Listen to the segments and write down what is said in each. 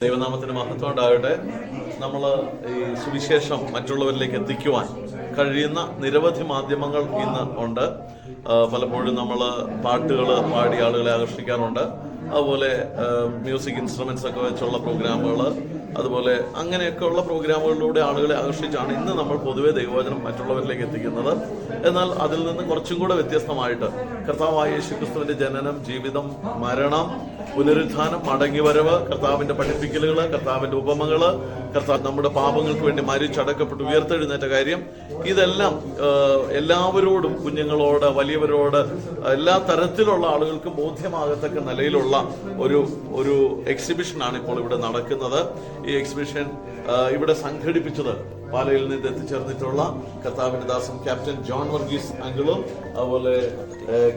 ദൈവനാമത്തിന് മഹത്വം ഉണ്ടാകട്ടെ. നമ്മൾ ഈ സുവിശേഷം മറ്റുള്ളവരിലേക്ക് എത്തിക്കുവാൻ കഴിയുന്ന നിരവധി മാധ്യമങ്ങൾ ഇന്ന് ഉണ്ട്. പലപ്പോഴും നമ്മൾ പാട്ടുകൾ പാടി ആളുകളെ ആകർഷിക്കാറുണ്ട്. അതുപോലെ മ്യൂസിക് ഇൻസ്ട്രുമെന്റ്സ് ഒക്കെ വെച്ചുള്ള പ്രോഗ്രാമുകൾ, അതുപോലെ അങ്ങനെയൊക്കെയുള്ള പ്രോഗ്രാമുകളിലൂടെ ആളുകളെ ആകർഷിച്ചാണ് ഇന്ന് നമ്മൾ പൊതുവെ ദൈവവചനം മറ്റുള്ളവരിലേക്ക് എത്തിക്കുന്നത്. എന്നാൽ അതിൽ നിന്ന് കുറച്ചും കൂടെ വ്യത്യസ്തമായിട്ട് കർത്താവായ യേശുക്രിസ്തുവിന്റെ ജനനം, ജീവിതം, മരണം, പുനരുത്ഥാനം, മടങ്ങിവരവ്, കർത്താവിന്റെ പഠിപ്പിക്കലുകൾ, കർത്താവിന്റെ ഉപമകൾ, കർത്താവ് നമ്മുടെ പാപങ്ങൾക്ക് വേണ്ടി മരിച്ചടക്കപ്പെട്ട് ഉയർത്തെഴുന്നേറ്റ കാര്യം, ഇതെല്ലാം എല്ലാവരോടും, കുഞ്ഞുങ്ങളോട്, വലിയവരോട്, എല്ലാ തരത്തിലുള്ള ആളുകൾക്കും ബോധ്യമാകത്തക്ക നിലയിലുള്ള ഒരു എക്സിബിഷനാണ് ഇപ്പോൾ ഇവിടെ നടക്കുന്നത്. ഈ എക്സിബിഷൻ ഇവിടെ സംഘടിപ്പിച്ചത് പാലയിൽ നിന്ന് എത്തിച്ചേർന്നിട്ടുള്ള കർത്താവിന്റെ ദാസൻ ക്യാപ്റ്റൻ ജോൺ വർഗീസ് അങ്കിളും അതുപോലെ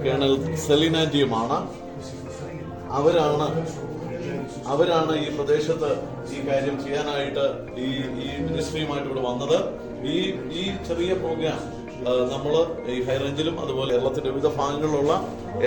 കേണൽ സെലിനാൻറ്റിയുമാണ്. അവരാണ് ഈ പ്രദേശത്ത് ഈ കാര്യം ചെയ്യാനായിട്ട് ഈ മിനിസ്ട്രിയുമായിട്ട് ഇവിടെ വന്നത്. ഈ ചെറിയ പ്രോഗ്രാം നമ്മൾ ഈ ഹൈറേഞ്ചിലും അതുപോലെ കേരളത്തിന്റെ വിവിധ ഭാഗങ്ങളിലുള്ള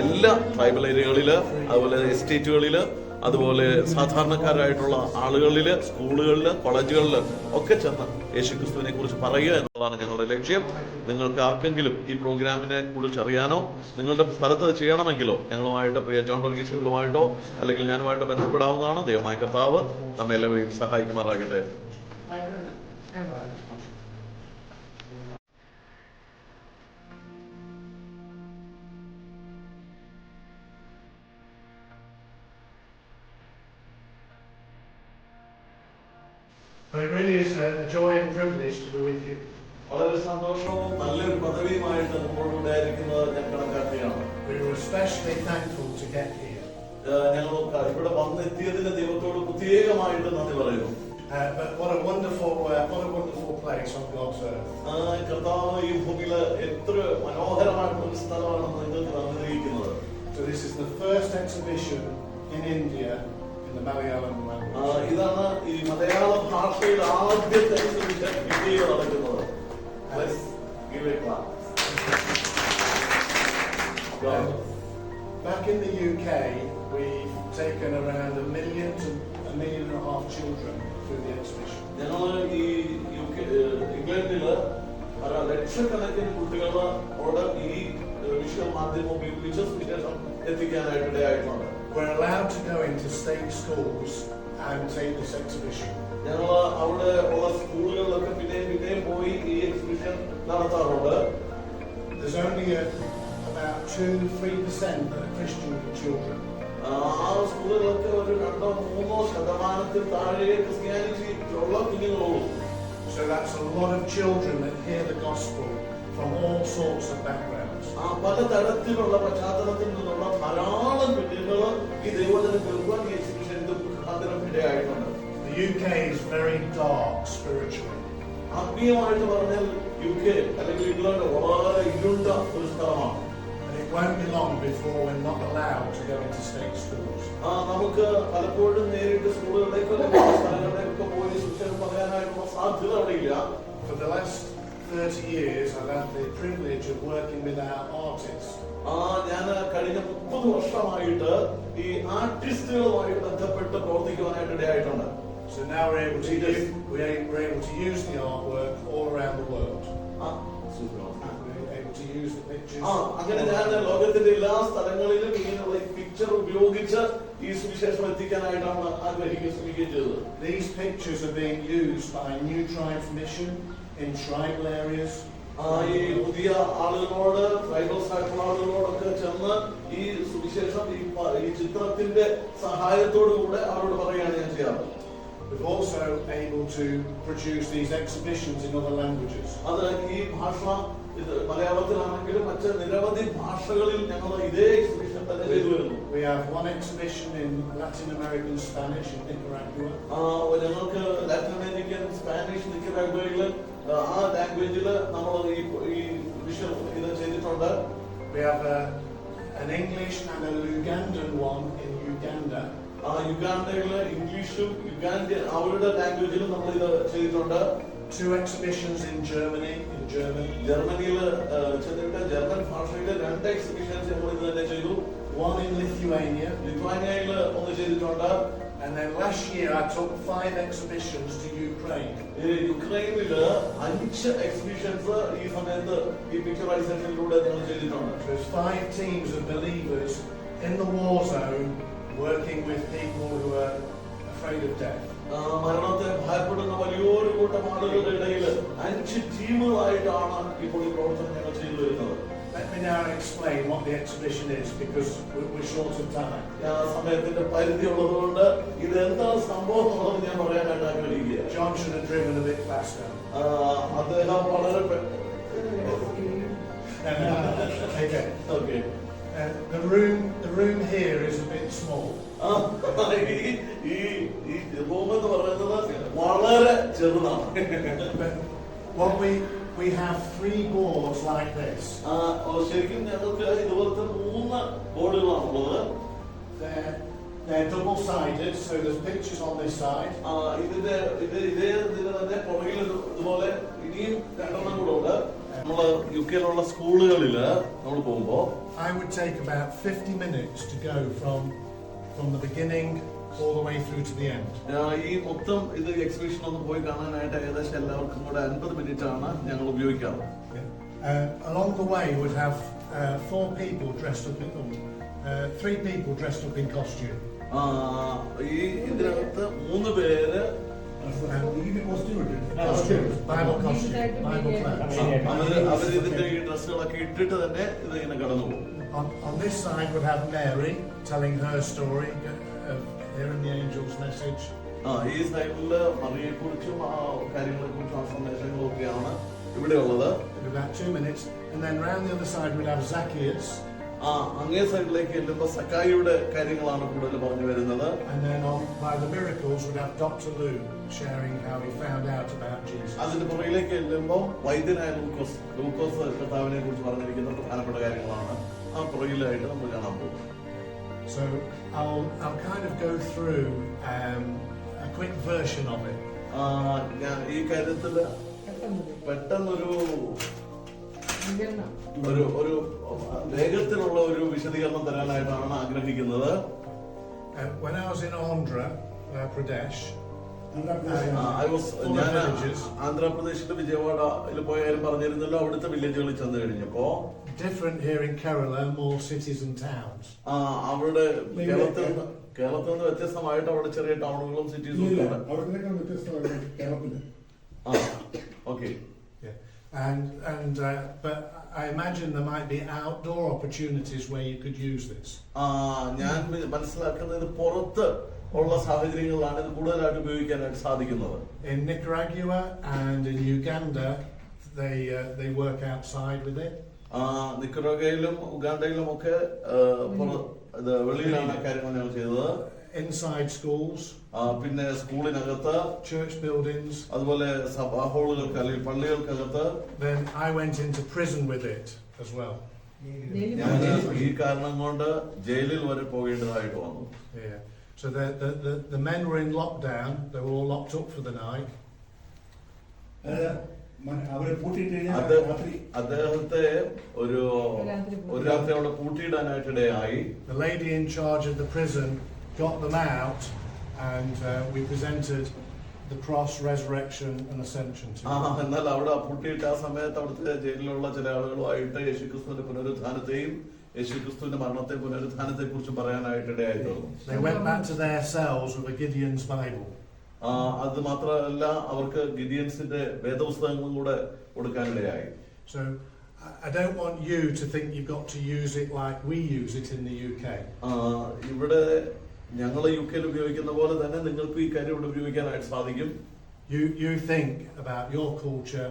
എല്ലാ ട്രൈബൽ ഏരിയകളില്, അതുപോലെ എസ്റ്റേറ്റുകളില്, അതുപോലെ സാധാരണക്കാരായിട്ടുള്ള ആളുകളില്, സ്കൂളുകളില്, കോളേജുകളില് ഒക്കെ ചെന്ന് യേശുക്രിസ്തുവിനെ കുറിച്ച് പറയുക എന്നുള്ളതാണ് ഞങ്ങളുടെ ലക്ഷ്യം. നിങ്ങൾക്ക് ആർക്കെങ്കിലും ഈ പ്രോഗ്രാമിനെ കുറിച്ച് അറിയാനോ നിങ്ങളുടെ സ്ഥലത്ത് ചെയ്യണമെങ്കിലോ ഞങ്ങളുമായിട്ട്, പ്രിയ ജോൺ വർഗീസുകളുമായിട്ടോ അല്ലെങ്കിൽ ഞാനുമായിട്ട് ബന്ധപ്പെടാവുന്നതാണ്. ദൈവമായ കർത്താവ് നമ്മെ എല്ലാവരെയും സഹായിക്കുമാറാകട്ടെ. It really is a joy and privilege to be with you. വളരെ സന്തോഷവും നല്ലൊരു പദവിയുമായിട്ട് നമ്മളോട് ആയിരിക്കുന്നത് ഞാൻ കണക്കാക്കുകയാണ്. We were especially thankful to get here. ഞങ്ങൾ ഇവിടെ വന്നെത്തിയതിന് ദൈവത്തോട് പ്രത്യേകമായിട്ട് നന്ദി പറയുന്നു. But what a wonderful place on God's earth. കർത്താവ് ഈ ഭൂമിയിലെ എത്ര മനോഹരമായിട്ടുള്ള ഒരു സ്ഥലമാണെന്ന് നിങ്ങൾക്ക് അനുഗ്രഹിക്കുന്നത്. So this is the first exhibition in India in the Malayalam language. ഇതാണ് ഈ മലയാള ഭാഷയിൽ ആദ്യത്തെ എക്സിബിഷൻ ഇന്ത്യയിൽ നടക്കുന്നത്. Let's give a clap. Back in the UK, we've taken around 1 million to 1.5 million children through the exhibition. ഞങ്ങൾ ഈ ഇംഗ്ലണ്ടില് ലക്ഷക്കണക്കിന് കുട്ടികളോട് ഈ വിഷ്വൽ മാധ്യമം ഉപയോഗിച്ച് സുവിശേഷം എത്തിക്കാനായിട്ട് ഇടയായിട്ടുണ്ട്. We're allowed to go into state schools and take this exhibition. ഞങ്ങൾ അവിടെ ഉള്ള സ്കൂളുകളിലൊക്കെ പിന്നെയും പോയി ഈ എക്സിബിഷൻ നടത്താറുണ്ട്. There's only about 2-3% that are Christian children. ആ സ്കൂളുകളൊക്കെ ഒരു 2-3% താഴെ ക്രിസ്ത്യാനിറ്റി ഉള്ള കുഞ്ഞുങ്ങളുള്ളൂ. So that's a lot of children that hear the gospel from all sorts of backgrounds. പല തരത്തിലുള്ള പശ്ചാത്തലത്തിൽ നിന്നുള്ള ധാരാളം കുഞ്ഞുങ്ങൾ ഈ ദൈവവചനം കേൾക്കുവാൻ ഈ എക്സിബിഷന്റെ മുഖാന്തരം ഇടയായിട്ടുണ്ട്. The UK is very dark spiritually. ആത്മീയമായിട്ട് പറഞ്ഞാൽ UK അല്ലെങ്കിൽ ഇംഗ്ലണ്ട് വളരെ ഇരുണ്ട ഒരു സ്ഥലമാണ്. And it won't be long before we're not allowed to go into state schools. നമുക്ക് പലപ്പോഴും നേരിട്ട് സ്കൂളുകളിലേക്കോ സ്ഥലങ്ങളിലേക്കൊക്കെ പോയി സുവിശേഷം പറയാനായിട്ടുള്ള സാധ്യത അവിടെയില്ല. For the last 30 years, I've had the privilege of working with our artists. ഞാൻ കഴിഞ്ഞ 30 വർഷമായിട്ട് ഈ ആർട്ടിസ്റ്റുകളുമായി ബന്ധപ്പെട്ട് പ്രവർത്തിക്കുവാനായിട്ട് ഇടയായിട്ടുണ്ട്. So now we're able to use the artwork all around the world. We're able to use the pictures. അങ്ങനെ ഞാൻ ലോകത്തിന്റെ എല്ലാ സ്ഥലങ്ങളിലും ഇങ്ങനെയുള്ള പിക്ചർ ഉപയോഗിച്ച് ഈ സുവിശേഷം എത്തിക്കാനായിട്ടാണ് ശ്രമിക്കുകയും ചെയ്തത്. These pictures are being used by New Tribes Mission in tribal areas. ഈ പുതിയ ആളുകളോട്, ട്രൈബൽസ് ആയിട്ടുള്ള ആളുകളോടൊക്കെ ചെന്ന് ഈ സുവിശേഷം ഈ ചിത്രത്തിന്റെ സഹായത്തോടുകൂടെ അവരോട് പറയുകയാണ് ഞാൻ ചെയ്യാറ്. We're also able to produce these exhibitions in other languages. അത് ഈ ഭാഷ മലയാളത്തിലാണെങ്കിലും മറ്റ് നിരവധി ഭാഷകളിൽ ഞങ്ങൾ ഇതേ എക്സിബിഷൻ തന്നെ ചെയ്തു വരുന്നു. We have one exhibition in Latin American Spanish in Nicaragua. ഞങ്ങൾക്ക് ലാറ്റിൻ അമേരിക്കൻ സ്പാനിഷ് നിക്കരാഗ്വയില് ആ ലാംഗ്വേജിൽ നമ്മൾ ഈ വിഷ്വൽ ഇത് ചെയ്തിട്ടുണ്ട്. We have an English and a Ugandan one in Uganda. യുഗാണ്ടയില് ഇംഗ്ലീഷും അവരുടെ ലാംഗ്വേജിലും നമ്മൾ ഇത് ചെയ്തിട്ടുണ്ട്. 2 exhibitions in Germany in German. ജർമ്മനിയിൽ ചെന്നിട്ട് ജർമ്മൻ ഭാഷയിലെ 2 എക്സിബിഷൻസ് നമ്മൾ ഇത് തന്നെ ചെയ്തു. One in Lithuania. ലിത്വാനിയയിൽ ഒന്ന് ചെയ്തിട്ടുണ്ട്. And then last year I took 5 exhibitions to Ukraine. യുക്രൈനില് 5 exhibitions ഈ സമയത്ത് ഈ പിക്ചറൈസേഷനിലൂടെ നിങ്ങൾ ചെയ്തിട്ടുണ്ട്. So there's 5 teams of believers in the war zone working with people who are afraid of death. മരണത്തെ ഭയപ്പെടുന്ന വലിയൊരു കൂട്ടം ആളുകളുടെ ഇടയിൽ 5 ടീമുകളായിട്ടാണ് ഇപ്പോൾ ഈ പ്രവർത്തനം ഞങ്ങൾ ചെയ്തു വരുന്നത്. Let me now explain what the exhibition is because we're short of time. സമയത്തിന്റെ പരിധി ഉള്ളതുകൊണ്ട് ഇത് എന്താണ് സംഭവം എന്നുള്ളത് ഞാൻ പറയാനായിട്ട് ആഗ്രഹിക്കുക. John should have driven a bit faster. അദ്ദേഹം വളരെ Okay. Okay. The room here is a bit small. ഈ റൂം എന്ന് പറയുന്നത് വളരെ ചെറുതാണ്. But what we have 3 boards like this. ശരിക്കും ഞങ്ങൾക്ക് ഇതുപോലത്തെ 3 ബോർഡുകളാണുള്ളത്. They're double-sided, so there's pictures on this side. ഇതിന്റെ തന്നെ പുറകിൽ ഇതുപോലെ ഇനിയും 2 കൂടെ ഉണ്ട്. നമ്മള് യുകെയിലുള്ള സ്കൂളുകളിൽ നമ്മൾ പോകുമ്പോ I would take about 50 minutes to go from the beginning all the way through to the end. ഈ മൊത്തം ഇത് എക്സിബിഷൻ ഒന്ന് പോയി കാണാനായിട്ട് ഏകദേശം എല്ലാവർക്കും കൂടെ 50 മിനിറ്റ് ആണ് ഞങ്ങൾ ഉപയോഗിക്കാറ്. Along the way we'd have 4 people dressed up in 3 people dressed up in costume. ഈ ഇതിനകത്ത് 3 പേര് Bible costume, Bible clothes. അവരിതിന്റെ ഈ ഡ്രസ്സുകളൊക്കെ ഇട്ടിട്ട് തന്നെ ഇതിങ്ങനെ കടന്നു പോകും. On this side we'd have Mary telling her story of hearing the angel's message. ഈ സൈഡില് മറിയെ കുറിച്ചും ആ കാര്യങ്ങളെ കുറിച്ചും ആ സന്ദേശങ്ങളും ഒക്കെയാണ് ഇവിടെ ഉള്ളത്. About 2 minutes, and then round the other side we'd have Zacchaeus. അങ്ങേ സൈഡിലേക്ക് ചെല്ലുമ്പോൾ സക്കായിയുടെ കാര്യങ്ങളാണ് കൂടുതൽ പറഞ്ഞു വരുന്നത്. And then by the miracles we'd have Dr. Lou sharing how he found out about Jesus. അതിന്റെ പുറകിലേക്ക് ചെല്ലുമ്പോൾ വൈദ്യനായ ലൂക്കോസ് കർത്താവിനെ കുറിച്ച് പറഞ്ഞിരിക്കുന്ന പ്രധാനപ്പെട്ട കാര്യങ്ങളാണ് ആ പുറകിലായിട്ട് നമ്മൾ കാണാൻ പോകും. So I'll kind of go through a quick version of it. ഞാൻ ഈ കാര്യത്തില് പെട്ടെന്നൊരു ഒരു വേഗത്തിലുള്ള ഒരു വിശദീകരണം തരാനായിട്ടാണ് ആഗ്രഹിക്കുന്നത്. When I was in Andhra Pradesh, ഞാൻ ആന്ധ്രാപ്രദേശിലെ വിജയവാഡയിൽ പോയാലും പറഞ്ഞിരുന്നല്ലോ, അവിടുത്തെ വില്ലേജുകളിൽ ചെന്ന് കഴിഞ്ഞപ്പോ different here in Kerala, more cities and towns. അവിടെ കേരളത്തിൽ നിന്ന് വ്യത്യസ്തമായിട്ട് അവിടെ ചെറിയ ടൗണുകളും സിറ്റീസും ഉണ്ട്. Okay. But I imagine there might be outdoor opportunities where you could use this. ഞാൻ മനസ്സിലാക്കുന്നത് പുറത്ത് ഉള്ള സാഹചര്യങ്ങളിലാണ് ഇത് കൂടുതലായിട്ട് ഉപയോഗിക്കാനായിട്ട് സാധിക്കുന്നത്. In Nicaragua and in Uganda, they work outside with it. നിക്കറോഗയിലും ഉഗാണ്ടയിലും ഒക്കെ വെളിയിലാണ് കാര്യങ്ങൾ ഞങ്ങൾ ചെയ്തത്. Inside schools. പിന്നെ സ്കൂളിനകത്ത്, church buildings. അതുപോലെ സഭാ ഹാളുകൾക്ക് അല്ലെങ്കിൽ പള്ളികൾക്കകത്ത്. Then I went into prison with it as well. ഞാൻ ഈ കാരണം കൊണ്ട് ജയിലിൽ വരെ പോകേണ്ടതായിട്ട് വന്നു. Yeah. So the men were in lockdown. They were all locked up for the night. അദ്ദേഹത്തെ ഒരു രാത്രി അവിടെ പൂട്ടിയിടാനായിട്ടിടയായി. The lady in charge of the prison got them out, and we presented the cross, resurrection, and ascension to them. എന്നാൽ അവിടെ പൂട്ടിയിട്ട ആ സമയത്ത് അവിടുത്തെ ജയിലിലുള്ള ചില ആളുകളുമായിട്ട് യേശുക്രിസ്തുവിന്റെ പുനരുത്ഥാനത്തെയും യേശുക്രിസ്തുവിന്റെ മരണത്തെ പുനരുത്ഥാനത്തെ കുറിച്ച് പറയാനായിട്ടിടയായി തീർന്നു. They went back to their cells with a Gideon's Bible. അത് മാത്രമല്ല അവർക്ക് ഗിഡിയൻസിന്റെ വേദപുസ്തകങ്ങളും കൂടെ കൊടുക്കാനിടയായി. So I don't want you to think you've got to use it like we use it in the UK. ഇവിടെ ഞങ്ങൾ യുകെയിൽ ഉപയോഗിക്കുന്ന പോലെ തന്നെ നിങ്ങൾക്ക് ഈ കാര്യം ഇവിടെ ഉപയോഗിക്കാനായിട്ട് സാധിക്കും. You think about your culture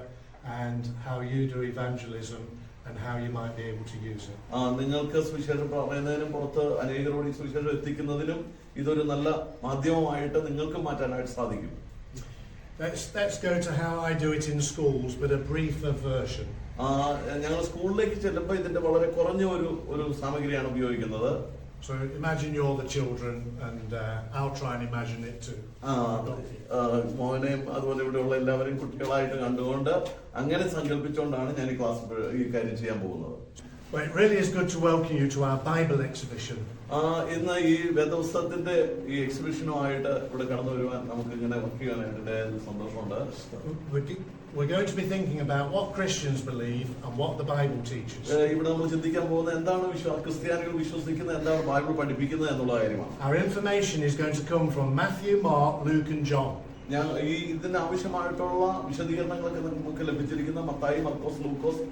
and how you do evangelism and how you might be able to use it. നിങ്ങൾക്ക് സുവിശേഷം പറയുന്നതിനും പുറത്ത് അനേകരോട് ഈ സുവിശേഷം എത്തിക്കുന്നതിനും ഇതൊരു നല്ല മാധ്യമമായിട്ട് നിങ്ങൾക്ക് മാറ്റാനായിട്ട് സാധിക്കും. Let's go to how I do it in schools, but a briefer version. ഞങ്ങൾ സ്കൂളിലേക്ക് ചെല്ലുമ്പോൾ ഇതിന്റെ വളരെ കുറഞ്ഞ ഒരു സാമഗ്രിയാണ് ഉപയോഗിക്കുന്നത്. So imagine you're the children, and I'll try and imagine it too. മോനെയും അതുപോലെ ഇവിടെയുള്ള എല്ലാവരെയും കുട്ടികളായിട്ട് കണ്ടുകൊണ്ട് അങ്ങനെ സങ്കല്പിച്ചുകൊണ്ടാണ് ഞാൻ ഈ കാര്യം ചെയ്യാൻ പോകുന്നത്. Well, it really is good to welcome you to our Bible exhibition. ഇന്ന് ഈ വേദപുസ്തകത്തിന്റെ ഈ എക്സിബിഷനുമായിട്ട് ഇവിടെ കടന്നു വരുവാൻ നമുക്ക് ഇങ്ങനെ വർക്ക് ചെയ്യാനായിട്ട് സന്തോഷമുണ്ട്. We're going to be thinking about what Christians believe and what the Bible teaches. ഇവിടെ നമ്മൾ ചിന്തിക്കാൻ പോകുന്നത് എന്താണ് ക്രിസ്ത്യാനികൾ വിശ്വസിക്കുന്നത്, എന്താണ് ബൈബിൾ പഠിപ്പിക്കുന്നത് എന്നുള്ള കാര്യമാണ്. Our information is going to come from Matthew, Mark, Luke and John. ഇതിന് ആവശ്യമായിട്ടുള്ള വിശദീകരണങ്ങളൊക്കെ നമുക്ക് ലഭിച്ചിരിക്കുന്ന മത്തായി, മർക്കോസ്, ലൂക്കോസ്,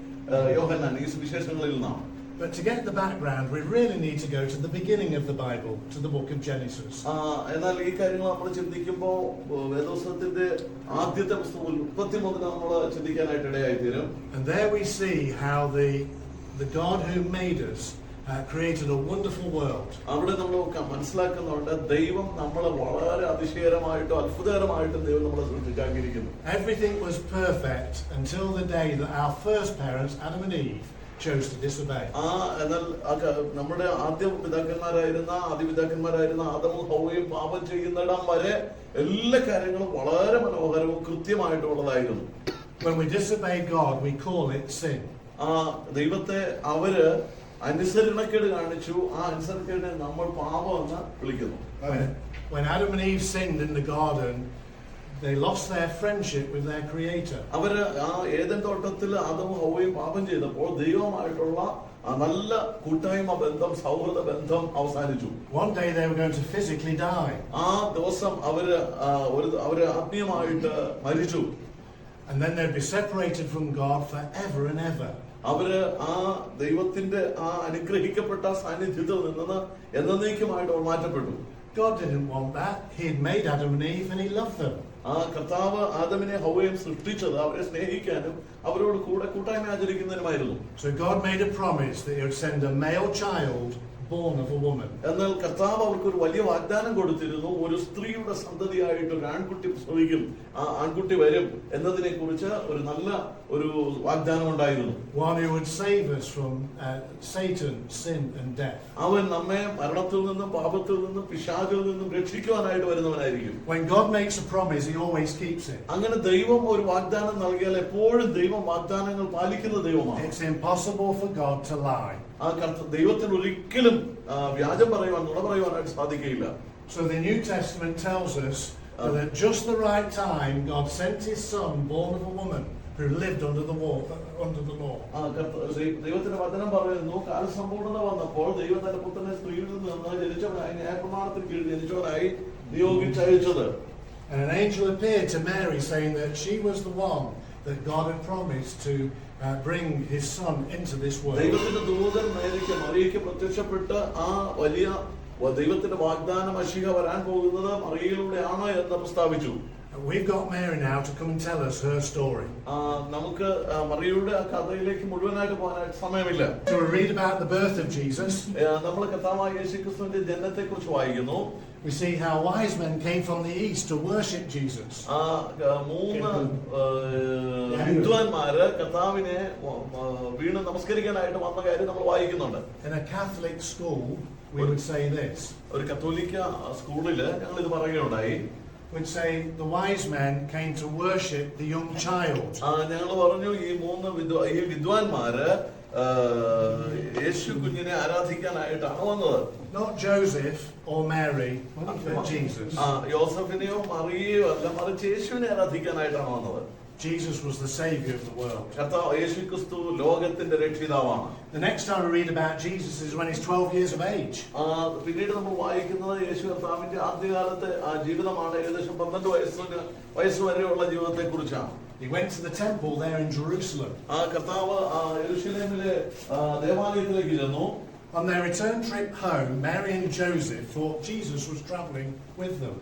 യോഹന്നാൻ ഈ സുവിശേഷങ്ങളിൽ നിന്നാണ്. But to get the background, we really need to go to the beginning of the Bible, to the book of Genesis. എന്നാൽ ഈ കാര്യങ്ങൾ നമ്മൾ ചിന്തിക്കുമ്പോൾ വേദപുസ്തകത്തിന്റെ ആദ്യത്തെ പുസ്തകം ഉൽപ്പത്തി മുതൽ നമ്മൾ ചിന്തിക്കാനായിട്ട് ഇടയായി തീരും. And there we see how the God who made us created a wonderful world. അവിടെ നമ്മൾ മനസ്സിലാക്കുന്നുണ്ട് ദൈവം നമ്മളെ വളരെ അതിശയകരമായിട്ടും അത്ഭുതകരമായിട്ടും ദൈവം നമ്മളെ സൃഷ്ടിച്ചാക്കിയിരിക്കുന്നു. Everything was perfect until the day that our first parents, Adam and Eve, chose to disobey. എന്നാൽ നമ്മുടെ ആദിപിതാക്കന്മാരായിരുന്ന ആദമും ഹവ്വയും പാപം ചെയ്യുന്നിടം വരെ എല്ലാ കാര്യങ്ങളും വളരെ മനോഹരവും കൃത്യമായിട്ടുള്ളതായിരുന്നു. When we disobey God, we call it sin. ദൈവത്തെ അവര് അനുസരണക്കേട് കാണിച്ചു. അനുസരണക്കേടിനെ നമ്മൾ പാപം എന്ന് വിളിക്കുന്നു. When Adam and Eve sinned in the garden, they lost their friendship with their creator. അവര് ഏദൻ തോട്ടത്തിൽ ആദമും ഹവ്വയും പാപം ചെയ്തപ്പോൾ ദൈവമായിട്ടുള്ള നല്ല കൂട്ടായ്മ ബന്ധം, സൗഹൃദ ബന്ധം അവസാനിച്ചു. One day they were going to physically die. ദിവസം അവര് ആത്മീയമായിട്ട് മരിച്ചു. And then they'd be separated from God forever and ever. അവര് ദൈവത്തിന്റെ അനുഗ്രഹിക്കപ്പെട്ട സാന്നിധ്യത്തിൽ നിന്ന് എന്നേക്കുമായിട്ട് മാറ്റപ്പെട്ടു. God didn't want that. He had made Adam and Eve and he loved them. കർത്താവ് ആദമിനെ ഹവ്വയും സൃഷ്ടിച്ചത് അവരെ സ്നേഹിക്കാനും അവരോട് കൂടെ കൂട്ടായ്മ ആചരിക്കുന്നതിനുമായിരുന്നു. So God made a promise that he would send a male child born of a woman. എന്നാൽ കർത്താവ് അവർക്ക് ഒരു വലിയ വാഗ്ദാനം കൊടുത്തിരുന്നു. ഒരു സ്ത്രീയുടെ സന്തതിയായിട്ട് ഒരു ആൺകുട്ടി പ്രസവിക്കും, ആൺകുട്ടി വരും എന്നതിനെ കുറിച്ച് ഒരു നല്ല ഒരു വാഗ്ദാനം ഉണ്ടായിരുന്നു. One who would save us from Satan, sin and death. അവൻ നമ്മെ മരണത്തിൽ നിന്നും പാപത്തിൽ നിന്നും പിശാചിൽ നിന്നും രക്ഷിക്കുവാനായിട്ട് വരുന്നവനായിരിക്കും. When God makes a promise, he always keeps it. അങ്ങനെ ദൈവം ഒരു വാഗ്ദാനം നൽകിയാൽ എപ്പോഴും ദൈവം വാഗ്ദാനങ്ങൾ പാലിക്കുന്ന ദൈവമാണ്. It's impossible for God to lie. ദൈവത്തിന് ഒരിക്കലും വ്യാജം പറയുവാൻ, നുണ പറയുവാനായിട്ട് സാധിക്കുകയില്ല. So the New Testament tells us that at just the right time, God sent his son, born of a woman, who lived under the law. ദൈവത്തിന്റെ വചനം പറയുന്നു, കാലസമ്പൂർണ്ണത വന്നപ്പോൾ ദൈവം തന്റെ പുത്രനെ സ്ത്രീയിൽ നിന്ന് ജനിച്ചവനായി, ന്യായപ്രമാണത്തിൽ കീഴിൽ ജനിച്ചവനായി നിയോഗിച്ചയച്ചത്. And an angel appeared to Mary saying that she was the one that God had promised to bring his son into this world. ദൈവത്തിന്റെ ദൂതൻ മറിയയ്ക്ക് പ്രത്യക്ഷപ്പെട്ട് വലിയ ദൈവത്തിന്റെ വാഗ്ദാന മശിഹ വരാൻ പോകുന്നത് മറിയയിലൂടെയാണ് എന്ന് പ്രസ്താവിച്ചു. We've got Mary now to come and tell us her story. നമുക്ക് മറിയയുടെ കഥയിലേക്ക് മുഴുവനായിട്ട് പോകാനായിട്ട് സമയമില്ല. So we read about the birth of Jesus. നമ്മൾ കർത്താവായ യേശുക്രിസ്തുവിന്റെ ജനനത്തെക്കുറിച്ച് വായിക്കുന്നു. We see how wise men came from the east to worship Jesus. മൂന്ന് വിദ്വാൻമാര് കർത്താവിനെ വീണ് നമസ്കരിക്കാനായിട്ട് വന്ന കാര്യം നമ്മൾ വായിക്കുന്നുണ്ട്. In a Catholic school, we would say this. ഒരു കത്തോലിക്ക സ്കൂളില് ഞങ്ങൾ ഇത് പറയുകയുണ്ടായി. We'd say the wise men came to worship the young child. ഞങ്ങൾ പറഞ്ഞു ഈ മൂന്ന് വിദ്വാൻമാര് യേശു കുഞ്ഞിനെ ആരാധിക്കാനായിട്ടാണ് വന്നത്. Not Joseph or Mary, but Jesus. യോസഫിനെയോ മറിയയോ അല്ല, മറിച്ച് യേശുവിനെ ആരാധിക്കാനായിട്ടാണ് വന്നത്. Jesus was the savior of the world. യേശുക്രിസ്തു ലോകത്തിന്റെ രക്ഷിതാവാണ്. The next time we read about Jesus is when he's 12 years of age. പിന്നീട് നമ്മൾ വായിക്കുന്നത് യേശു കർത്താവിന്റെ ആദ്യകാലത്തെ ജീവിതമാണ്. ഏകദേശം 12 വയസ്സ് വരെയുള്ള ജീവിതത്തെ കുറിച്ചാണ്. He went to the temple there in Jerusalem. കർത്താവ് യെരൂശലേമിലെ ദേവാലയത്തിലേക്ക് ചെന്നു. On their return trip home, Mary and Joseph thought Jesus was traveling with them.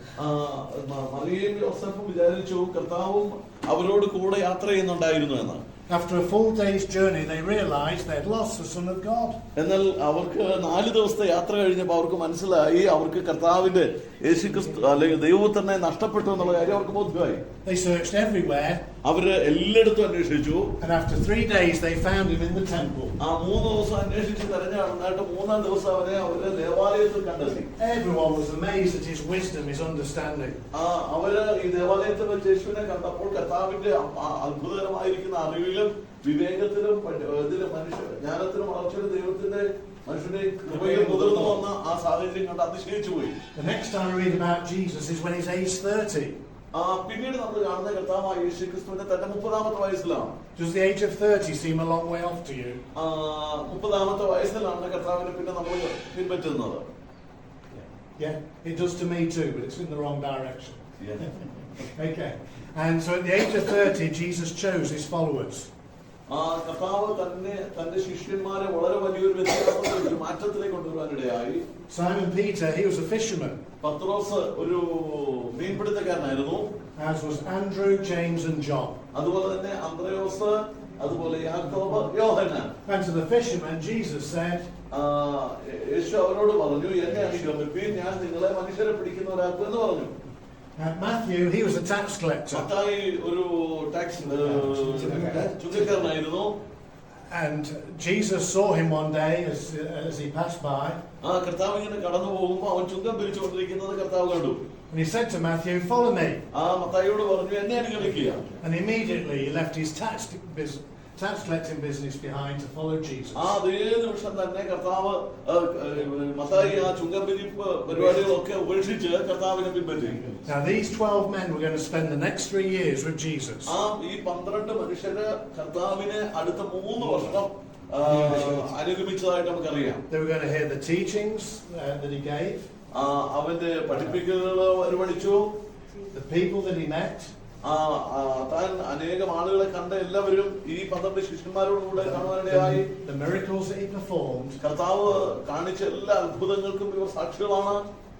മറിയയും യോസഫും വിചാരിച്ചു കർത്താവും അവരോട് കൂടെ യാത്ര ചെയ്യുന്നുണ്ടായിരുന്നു എന്ന്. After a full day's journey, they realized they had lost the Son of God. എന്നാൽ അവർക്ക് 4 ദിവസത്തെ യാത്ര കഴിഞ്ഞപ്പോൾ അവർക്ക് മനസ്സിലായി അവർക്ക് കർത്താവിന്റെ യേശുക്രിസ്തു അല്ലെങ്കിൽ ദൈവത്തിനെ നഷ്ടപ്പെട്ടു എന്നുള്ള കാര്യം അവർക്ക് ബോധ്യമായി. They searched everywhere. അവര് എല്ലായിടത്തും അന്വേഷിച്ചു. And after 3 days they found him in the temple. ആ 3 ദിവസം അന്വേഷിച്ച് തെരഞ്ഞു നടന്നിട്ട് 3-ാം ദിവസം അവര് ദേവാലയത്തിൽ കണ്ടെത്തി. Everyone was amazed at his wisdom, his understanding. അവര് ഈ ദേവാലയത്തിൽ വെച്ച് യേശുവിനെ കണ്ടപ്പോൾ കർത്താവിന്റെ അത്ഭുതകരമായിരിക്കുന്ന അറിവിലും വിവേകത്തിലും ഇതിലും ജ്ഞാനത്തിലും വളർച്ചയിലും ദൈവത്തിന്റെ മനുഷ്യനെ കൃപയിൽ മുതിർന്നു വന്ന ആ സാഹചര്യം കണ്ട് അതിശയിച്ചു പോയി. The next time we read about Jesus is when he's age 30. പിന്നീട് നമ്മൾ കാണുന്ന കർത്താവായ യേശുക്രിസ്തുവിനെ തന്റെ 30-ാമത്തെ വയസ്സിലാണ്. Does the age of 30 seem a long way off to you? 30-ാമത്തെ വയസ്സിലാണ് കർത്താവിനെ പിന്നെ നമ്മൾ പിൻപറ്റുന്നത്. Yeah, it does to me too, but it's in the wrong direction. Yeah. Okay. And so at the age of 30, Jesus chose his followers. കർത്താവ് തന്നെ തന്റെ ശിഷ്യന്മാരെ വളരെ വലിയൊരു വ്യത്യാസത്തിലേക്ക് മാറ്റത്തിലേക്ക് കൊണ്ടുവരാനിടയായി. Simon Peter, he was a fisherman. പത്രോസ് ഒരു മീൻപിടുത്തക്കാരനായിരുന്നു. As was Andrew, James and John. അതുപോലെ തന്നെ അന്ത്രയോസ്, അതുപോലെ യാക്കോബ്, യോഹന്നാൻ. And to the fishermen, Jesus said, യേശു അവരോട് പറഞ്ഞു, എന്നെ അനുഗമിപ്പീൻ, ഞാൻ നിങ്ങളെ മനുഷ്യരെ പിടിക്കുന്നവരാക്കും എന്ന് പറഞ്ഞു. Matthew, he was a tax collector. Mathai ഒരു tax ചുങ്കക്കാരനായിരുന്നു. And Jesus saw him one day as he passed by. കർത്താവ് ഇങ്ങനെ കടന്നു പോകുമ്പോൾ അവൻ ചുങ്കം പിരിച്ചുകൊണ്ടിരിക്കുന്നത് കർത്താവ് കണ്ടു. And he said to Matthew, "Follow me." മത്തായിയോട് പറഞ്ഞു, എന്നെ അനുഗമിക്കുക. And immediately he left his tax collecting business behind to follow Jesus. അതേ നിമിഷം തന്നെ കർത്താവ് മത്തായി ആ ചുങ്കം പിരിപ്പ് പരിപാടികളൊക്കെ ഉപേക്ഷിച്ച് കർത്താവിനെ പിൻപറ്റി. Now these 12 men were going to spend the next 3 years with Jesus. ഈ 12 മനുഷ്യര് കർത്താവിനെ അടുത്ത 3 വർഷം അനുഗമിച്ചതായിട്ട് നമുക്കറിയാം. They were going to hear the teachings that he gave. അവന്റെ പഠിപ്പിക്കലുകൾ അവർ പഠിച്ചു. The people that he met. താൻ അനേകം ആളുകളെ കണ്ട എല്ലാവരും ഈ 12 ശിഷ്യന്മാരോടുകൂടെ കാണുവാനിടയായി. The miracles that he performed. കർത്താവ് കാണിച്ച എല്ലാ അത്ഭുതങ്ങൾക്കും ഇവർ സാക്ഷികളാണ്.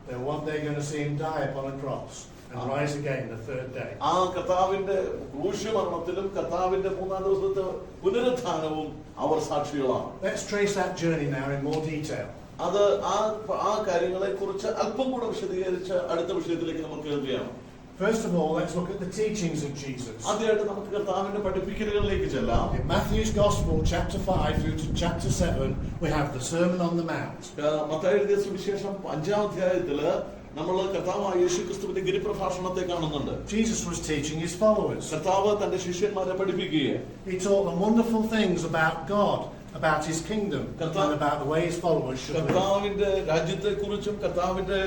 They were one day going to see him die upon a cross and rise again the third day. കർത്താവിന്റെ ക്രൂശമരണത്തിലും കർത്താവിന്റെ 3-ാം ദിവസത്തെ പുനരുത്ഥാനവും അവർ സാക്ഷികളാണ്. Let's trace that journey now in more detail. അത് ആ കാര്യങ്ങളെ കുറിച്ച് അല്പം കൂടെ വിശദീകരിച്ച് അടുത്ത വിഷയത്തിലേക്ക് നമുക്ക് കേൾക്കുകയാണ്. First of all, let's look at the teachings of Jesus. ആദ്യമായിട്ട് നമുക്ക് കർത്താവിന്റെ പഠിപ്പിക്കലുകളിലേക്ക് ചെല്ലാം. In Matthew's Gospel, chapter 5 through to chapter 7, we have the Sermon on the Mount. Mathai എഴുതിയ സുവിശേഷം 5-ാം അധ്യായത്തില് നമ്മൾ കർത്താവായ യേശുക്രിസ്തുവിന്റെ ഗിരിപ്രഭാഷണത്തെ കാണുന്നുണ്ട്. Jesus was teaching his followers. കർത്താവ് തന്റെ ശിഷ്യന്മാരെ പഠിപ്പിക്കുകയാണ്. He taught them wonderful things about God, about his kingdom, and about the way his followers should live. കർത്താവിന്റെ രാജ്യത്തെക്കുറിച്ചും കർത്താവിനെ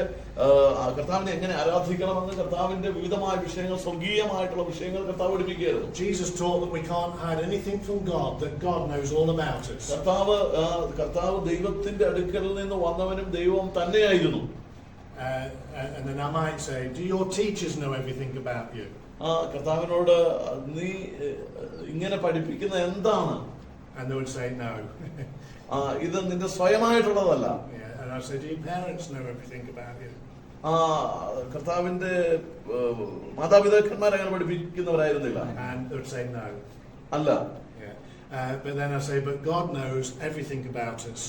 എങ്ങനെ ആരാധിക്കണമെന്ന് കർത്താവിന്റെ വിവിധമായ വിഷയങ്ങൾ, സ്വർഗീയമായിട്ടുള്ള വിഷയങ്ങൾ കർത്താവ് പഠിപ്പിക്കുകയായിരുന്നു. Jesus taught that we can't hide anything from God, that God knows all about us. കർത്താവ് ദൈവത്തിന്റെ അടുക്കൽ നിന്ന് വന്നവനും ദൈവം തന്നെയായിരുന്നു. And then I might say, do your teachers know everything about you? കർത്താവിനോട് നീ ഇങ്ങനെ പഠിപ്പിക്കുന്ന എന്താണ്? And they would say no. ഇത് നിന്റെ സ്വയമായിട്ടുള്ളതല്ല. And I said, do your parents know everything about you? കർത്താവിന്റെ മാതാപിതാക്കന്മാർ അങ്ങനെ പഠിപ്പിക്കുന്നവരായിരുന്നില്ല. And they would say no. അല്ല. But then I say, but God knows everything about us.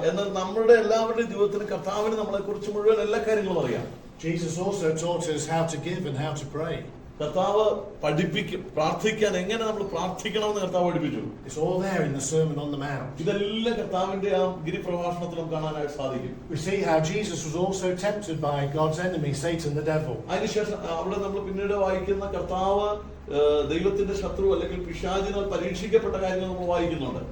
എന്നാൽ നമ്മുടെ എല്ലാവരുടെയും ജീവിതത്തിൽ കർത്താവിന് നമ്മളെ കുറിച്ച് മുഴുവൻ എല്ലാ കാര്യങ്ങളും അറിയാം. Jesus also taught us how to give and how to pray. കർത്താവ് പഠിപ്പിക്കും, പ്രാർത്ഥിക്കാൻ എങ്ങനെ നമ്മൾ പ്രാർത്ഥിക്കണമെന്ന് കർത്താവ് പഠിപ്പിച്ചു. It's all there in the Sermon on the Mount. ഇതെല്ലാം കർത്താവിന്റെ ആ ഗിരിപ്രഭാഷണത്തിൽ നമുക്ക് കാണാനായിട്ട് സാധിക്കും. We see how Jesus was also tempted by God's enemy, Satan the devil. അതിനുശേഷം അവിടെ നമ്മൾ പിന്നീട് വായിക്കുന്ന കർത്താവ് ദൈവത്തിന്റെ ശത്രു അല്ലെങ്കിൽ പിശാചിനാൽ പരീക്ഷിക്കപ്പെട്ട കാര്യങ്ങൾ നമ്മൾ വായിക്കുന്നുണ്ട്.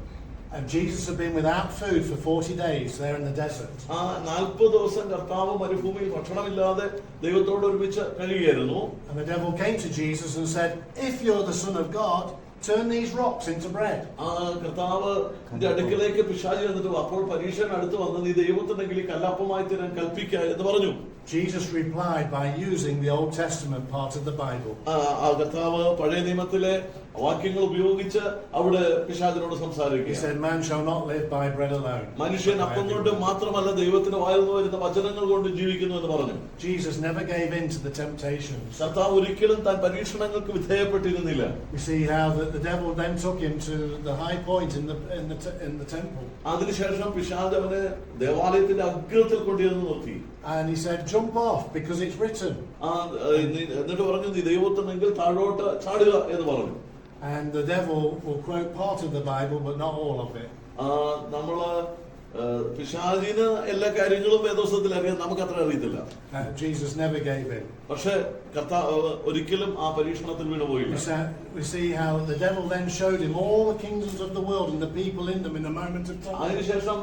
And Jesus had been without food for 40 days there in the desert. 40 ദിവസം കർത്താവ് മരുഭൂമിയിൽ ഭക്ഷണമില്ലാതെ ദൈവത്തോട് ഒരുമിച്ച് കഴിയുകയായിരുന്നു. And the devil came to Jesus and said, if you're the Son of God, turn these rocks into bread. കർത്താവിന്റെ അടുക്കലേക്ക് പിശാചി വന്നിട്ട് അപ്പോൾ പരീക്ഷകൻ അടുത്ത് വന്ന് നീ ദൈവത്തിനെങ്കിൽ കല്ലപ്പമായി തീരാൻ കൽപ്പിക്കുക എന്ന് പറഞ്ഞു. Jesus replied by using the Old Testament part of the Bible. കർത്താവ് പഴയ നിയമത്തിലെ വാക്യങ്ങൾ ഉപയോഗിച്ച് അവിടെ പിശാചിനോട് സംസാരിക്കുക. He said, man shall not live by bread alone. മനുഷ്യൻ അപ്പം കൊണ്ട് മാത്രമല്ല ദൈവത്തിന്റെ വായിൽ നിന്ന് വരുന്ന വചനങ്ങൾ കൊണ്ട് ജീവിക്കുന്നു എന്ന് പറഞ്ഞു. Jesus never gave in to the temptations. കർത്താവ് ഒരിക്കലും താൻ പരീക്ഷണങ്ങൾക്ക് വിധേയപ്പെട്ടിരുന്നില്ല. We see how that the devil then took him to the high point in the temple. അതിനുശേഷം പിശാച് അവനെ ദേവാലയത്തിന്റെ അഗ്രത്തിൽ കൊണ്ടുവന്ന് നിർത്തി. And he said, "Jump off, because it's written." എന്നിട്ട് പറഞ്ഞു, നീ ദൈവത്തിനെങ്കിൽ താഴോട്ട് ചാടുക എന്ന് പറഞ്ഞു. And the devil will quote part of the Bible, but not all of it. നമ്മള് പിശാചിന് എല്ലാ കാര്യങ്ങളും വേദോസ്തത്തിൽ അറിയാം, നമുക്ക് അത്ര അറിയത്തില്ല. Jesus never gave in. പക്ഷേ കർത്താവ് ഒരിക്കലും ആ പരീക്ഷണത്തിൽ വീണുപോയില്ല. We see how the devil then showed him all the kingdoms of the world and the people in them in a moment of time. അതിനുശേഷം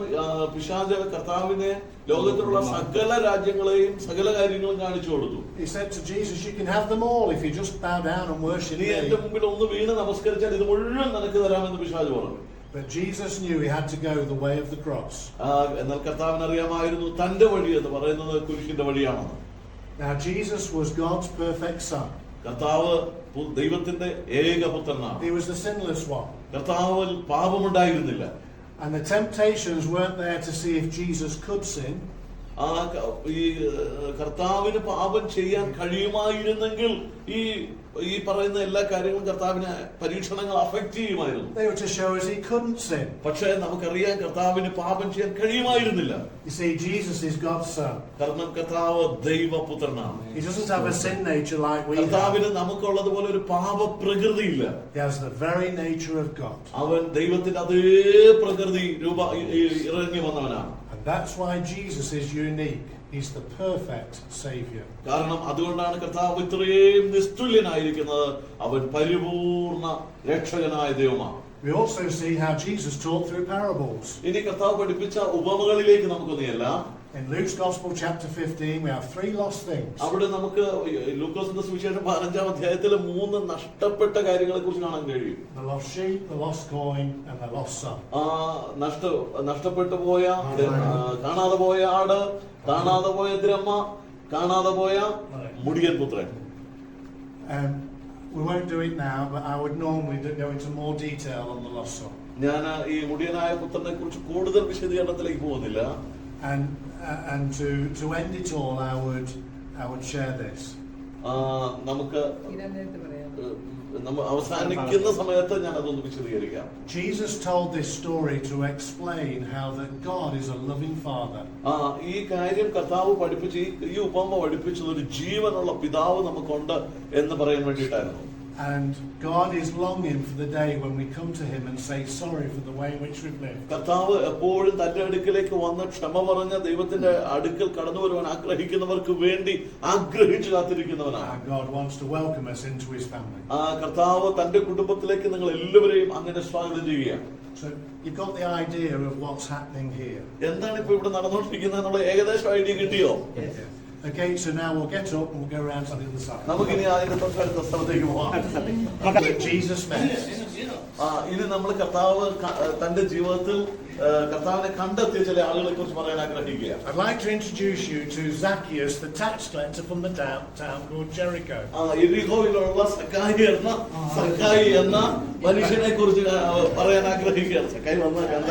പിശാച് കർത്താവിനെ ലോകത്തിലുള്ള സകല രാജ്യങ്ങളെയും സകല കാര്യങ്ങളും കാണിച്ചു കൊടുത്തു. He said to Jesus, "You can have them all if you just bow down and worship me." നീ എന്റെ മുമ്പിൽ ഒന്ന് വീണ് നമസ്കരിച്ചാൽ ഇത് മുഴുവൻ നിനക്ക് തരാമെന്ന് പിശാച് പറഞ്ഞു. But Jesus knew he had to go the way of the cross. എന്നാൽ കർത്താവിന് അറിയാമായിരുന്നു തന്റെ വഴി എന്ന് പറയുന്നത് കുരിശിന്റെ വഴിയാണെന്ന്. Now Jesus was God's perfect son. കർത്താവ് ദൈവത്തിന്റെ ഏകപുത്രനാണ്. He was the sinless one. കർത്താവിൽ പാപമുണ്ടായിരുന്നില്ല. And the temptations weren't there to see if Jesus could sin. ഈ കർത്താവിന് പാപം ചെയ്യാൻ കഴിയുമായിരുന്നെങ്കിൽ ഈ പറയുന്ന എല്ലാ കാര്യങ്ങളും കർത്താവിന് പരീക്ഷണങ്ങൾ അഫക്ട് ചെയ്യുമായിരുന്നു. They were to show us he couldn't sin. പക്ഷേ നമുക്കറിയാം കർത്താവിന് പാപം ചെയ്യാൻ കഴിയുമായിരുന്നില്ല. You see, Jesus is God's son. കാരണം കർത്താവ് ദൈവപുത്രനാണ്. He doesn't have a sin nature like we have. കർത്താവിന് നമുക്കുള്ളതുപോലെ ഒരു പാപ പ്രകൃതിയില്ല. He has the very nature of God. അവൻ ദൈവത്തിന്റെ അതേ പ്രകൃതി ഇറങ്ങി വന്നവനാണ്. And that's why Jesus is unique. He's the perfect Savior. കാരണം അതുകൊണ്ടാണ് കർത്താവ് ഇത്രയും നിസ്തുല്യനായിരിക്കുന്നത്. അവൻ പരിപൂർണ രക്ഷകനായ ദൈവമാണ്. We also see how Jesus taught through parables. ഇനി കർത്താവ് പഠിപ്പിച്ച ഉപമകളിലേക്ക് നമുക്കൊന്നിയല്ല. In Luke's Gospel chapter 15 we have 3 lost things. അവിടെ നമുക്ക് ലൂക്കോസിന്റെ സുവിശേഷം 15-ാം അധ്യായത്തിലെ 3 നഷ്ടപ്പെട്ട കാര്യങ്ങളെ കുറിച്ച് കാണാൻ കഴിയും. The lost sheep, the lost coin and the lost son. നഷ്ടപ്പെട്ടു പോയ കാണാതെ പോയ ആട്, കാണാതെ പോയ ദ്രഹ്മ, കാണാതെ പോയ മുടിയൻ പുത്രൻ. We won't do it now, but I would normally go into more detail on the lost son. ഞാൻ ഈ മുടിയനായ പുത്രനെ കുറിച്ച് കൂടുതൽ വിശദീകരണത്തിലേക്ക് പോകുന്നില്ല. And to end it all, I would share this. നമുക്ക് അവസാനിക്കുന്ന സമയത്ത് ഞാൻ അതൊന്ന് വിശദീകരിക്കാം. Jesus told this story to explain how that God is a loving father. ഈ കാര്യം കർത്താവ് പഠിപ്പിച്ച് ഈ ഉപമ പഠിപ്പിച്ചത് ഒരു ജീവനുള്ള പിതാവ് നമുക്കുണ്ട് എന്ന് പറയാൻ വേണ്ടിയിട്ടായിരുന്നു. And God is longing for the day when we come to Him and say sorry for the way in which we've lived. കർത്താവ് എപ്പോഴും തന്റെ അടുക്കലേക്ക് വന്ന് ക്ഷമ പറഞ്ഞ ദൈവത്തിന്റെ അടുക്കൽ കടന്നു വരുവാൻ ആഗ്രഹിക്കുന്നവർക്ക് വേണ്ടി ആഗ്രഹിച്ചു കാത്തിരിക്കുന്നവനാണ്. God wants to welcome us into His family. കർത്താവ് തന്റെ കുടുംബത്തിലേക്ക് നിങ്ങൾ എല്ലാവരെയും അങ്ങനെ സ്വാഗതം ചെയ്യുകയാണ്. So you've got the idea of what's happening here. എന്താണ് ഇപ്പൊ ഇവിടെ നടന്നുകൊണ്ടിരിക്കുന്നത് എന്നുള്ള ഏകദേശം ഐഡിയ കിട്ടിയോ? Okay, so now we'll get up and we'll go around to the other side. നമുക്കിനി അതിന്റെ തൊട്ടടുത്ത സ്ഥലത്തേക്ക് പോവാം. Jesus met. ഇത് നമ്മൾ കർത്താവ് തന്റെ ജീവിതത്തിൽ കർത്താവിനെ കണ്ടെത്തിയ ചില ആളുകളെ കുറിച്ച് പറയാൻ ആഗ്രഹിക്കുക. I'd like to introduce you to Zacchaeus, the tax collector from the town called Jericho. യെരിഹോയിലുള്ള സക്കായി എന്ന മനുഷ്യനെ കുറിച്ച് പറയാൻ ആഗ്രഹിക്കുകയാണ്. സക്കായി വന്ന കഥ.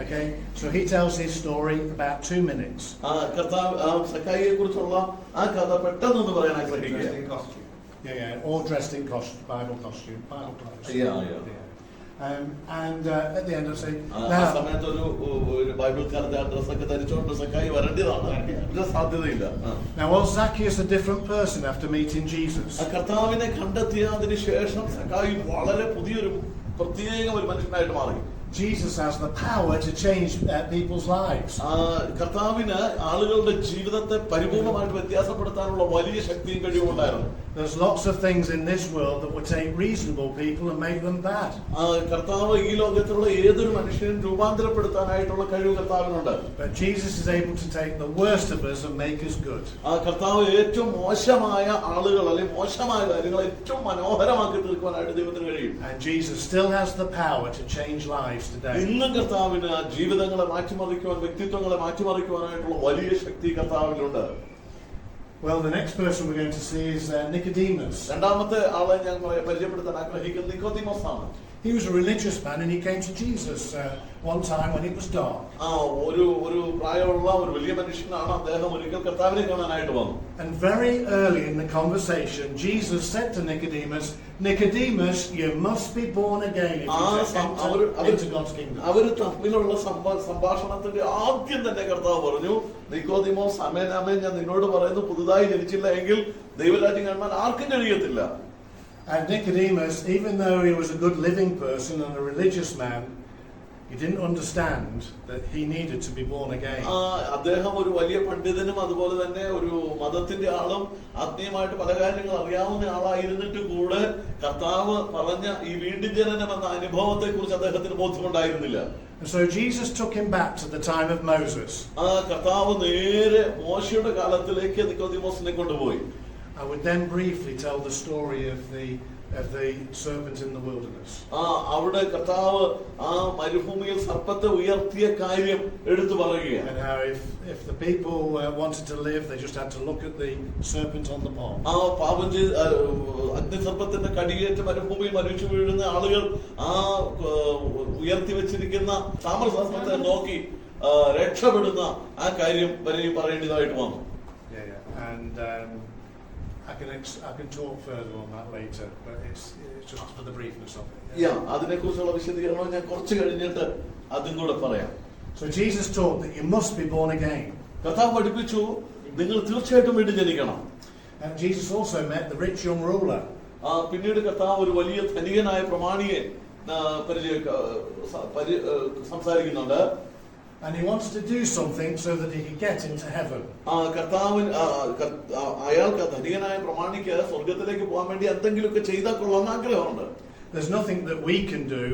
Okay, so he tells his story about 2 minutes. കർത്താവ് സക്കായിയെ കുറിച്ചുള്ള ആ കഥ പെട്ടെന്ന് പറയാൻ ആഗ്രഹിക്കുക. Yeah, all dressed in costume, Bible costume, Bible clothes. Yeah. And at the end I say, ആ സമയത്ത് ഒരു ബൈബിൾക്കാരുടെ ആ ഡ്രസ്സൊക്കെ ധരിച്ചുകൊണ്ട് സക്കായി വരേണ്ടതാണ്. സാധ്യതയില്ല. Now was Zacchaeus a different person after meeting Jesus? കർത്താവിനെ കണ്ടെത്തിയതിനു ശേഷം സക്കായി വളരെ പുതിയൊരു പ്രത്യേക ഒരു മനുഷ്യനായിട്ട് മാറി. Jesus has the power to change people's lives. കർത്താവിന് ആളുകളുടെ ജീവിതത്തെ പരിപൂർണമായിട്ട് വ്യത്യാസപ്പെടുത്താനുള്ള വലിയ ശക്തിയും കഴിവുണ്ടായിരുന്നു. There's lots of things in this world that would take reasonable people and make them bad. കർത്താവ് ഈ ലോകത്തിലുള്ള ഏതൊരു മനുഷ്യനും രൂപാന്തരപ്പെടുത്താനായിട്ടുള്ള കഴിവ് കർത്താവിനുണ്ട്. But Jesus is able to take the worst of us and make us good. കർത്താവ് ഏറ്റവും മോശമായ ആളുകൾ അല്ലെങ്കിൽ മോശമായ കാര്യങ്ങൾ ഏറ്റവും മനോഹരമാക്കി തീർക്കുവാനായിട്ട് ദൈവത്തിന് കഴിയും. And Jesus still has the power to change lives today. ഇന്നും കർത്താവിന് ജീവിതങ്ങളെ മാറ്റിമറിക്കുവാൻ, വ്യക്തിത്വങ്ങളെ മാറ്റിമറിക്കുവാനായിട്ടുള്ള വലിയ ശക്തി കർത്താവിലുണ്ട്. Well, the next person we're going to see is Nicodemus. രണ്ടാമത്തെ ആളെ ഞാൻ പരിചയപ്പെടുത്താൻ ആഗ്രഹിക്കുന്നത് നിക്കോദീമോസ് ആണ്. he was a religious man and he came to Jesus one time when it was dark. ഒരു പ്രായമുള്ള ഒരു വലിയ മനുഷ്യനാണ്. അദ്ദേഹം ഒരിക്കൽ കർത്താവിനെ കാണാനായിട്ട് വന്നു. And very early in the conversation, Jesus said to Nicodemus, Nicodemus, you must be born again if you enter into God's kingdom. അവർ തമ്മിലുള്ള സംഭാഷണത്തിന്റെ ആദ്യം തന്നെ കർത്താവ് പറഞ്ഞു, നിക്കോദീമോസ്, ആമേൻ ആമേൻ, ഞാൻ നിന്നോട് പറയുന്നു, പുതുതായി ജനിച്ചില്ല എങ്കിൽ ദൈവരാജ്യം കാണാൻ ആർക്കും കഴിയത്തില്ല. And Nicodemus, even though he was a good living person and a religious man, he didn't understand that he needed to be born again. അദ്ദേഹം ഒരു വലിയ പണ്ഡിതനും അതുപോലെ തന്നെ ഒരു മതത്തിന്റെ ആളും ആത്മീയമായിട്ട് പല കാര്യങ്ങൾ അറിയാവുന്ന ആളായിരുന്നിട്ട് കൂടെ കർത്താവ് പറഞ്ഞ ഈ വീണ്ടും ജനനം എന്ന അനുഭവത്തെ കുറിച്ച് അദ്ദേഹത്തിന് ബോധ്യമുണ്ടായിരുന്നില്ല. And so Jesus took him back to the time of Moses. കർത്താവ് നേരെ മോശയുടെ കാലത്തിലേക്ക് നിക്കോദീമോസിനെ കൊണ്ടുപോയി. I would then briefly tell the story of the serpent in the wilderness. അവിടെ കർത്താവ് മരുഭൂമിയിൽ സർപ്പത്തെ ഉയർത്തിയ കാര്യം എടുത്തു പറയുകയാണ്. And how if the people wanted to live, they just had to look at the serpent on the pole. പാപം ചെയ്ത് അഗ്നിസർപ്പത്തിന്റെ കടിയേറ്റ് മരുഭൂമിയിൽ മരിച്ചു വീഴുന്ന ആളുകൾ ഉയർത്തി വെച്ചിരിക്കുന്ന താമ്രസർപ്പത്തെ നോക്കി രക്ഷപ്പെടുന്ന ആ കാര്യം പറയേണ്ടതായിട്ട് വന്നു. And I can talk further on that later, but it's just for the briefness of it. അതിനെക്കുറിച്ചുള്ള വിശദീകരണം ഞാൻ കുറച്ച് കഴിഞ്ഞിട്ട് അതും കൂടെ പറയാം. So Jesus taught that you must be born again. കർത്താവ് പഠിപ്പിച്ചു, നിങ്ങൾ തീർച്ചയായിട്ടും വീണ്ടും ജനിക്കണം. And Jesus also met the rich young ruler. പിന്നീട് കർത്താവ് ഒരു വലിയ ധനികനായ പ്രമാണിയെ സംസാരിക്കുന്നുണ്ട്. And he wanted to do something so that he could get into heaven. അയാൾക്ക് ധനികനായ പ്രമാണിക്ക് സ്വർഗത്തിലേക്ക് പോകാൻ വേണ്ടി എന്തെങ്കിലുമൊക്കെ ചെയ്താൽ കൊള്ളാൻ ആഗ്രഹമുണ്ട്. There's nothing that we can do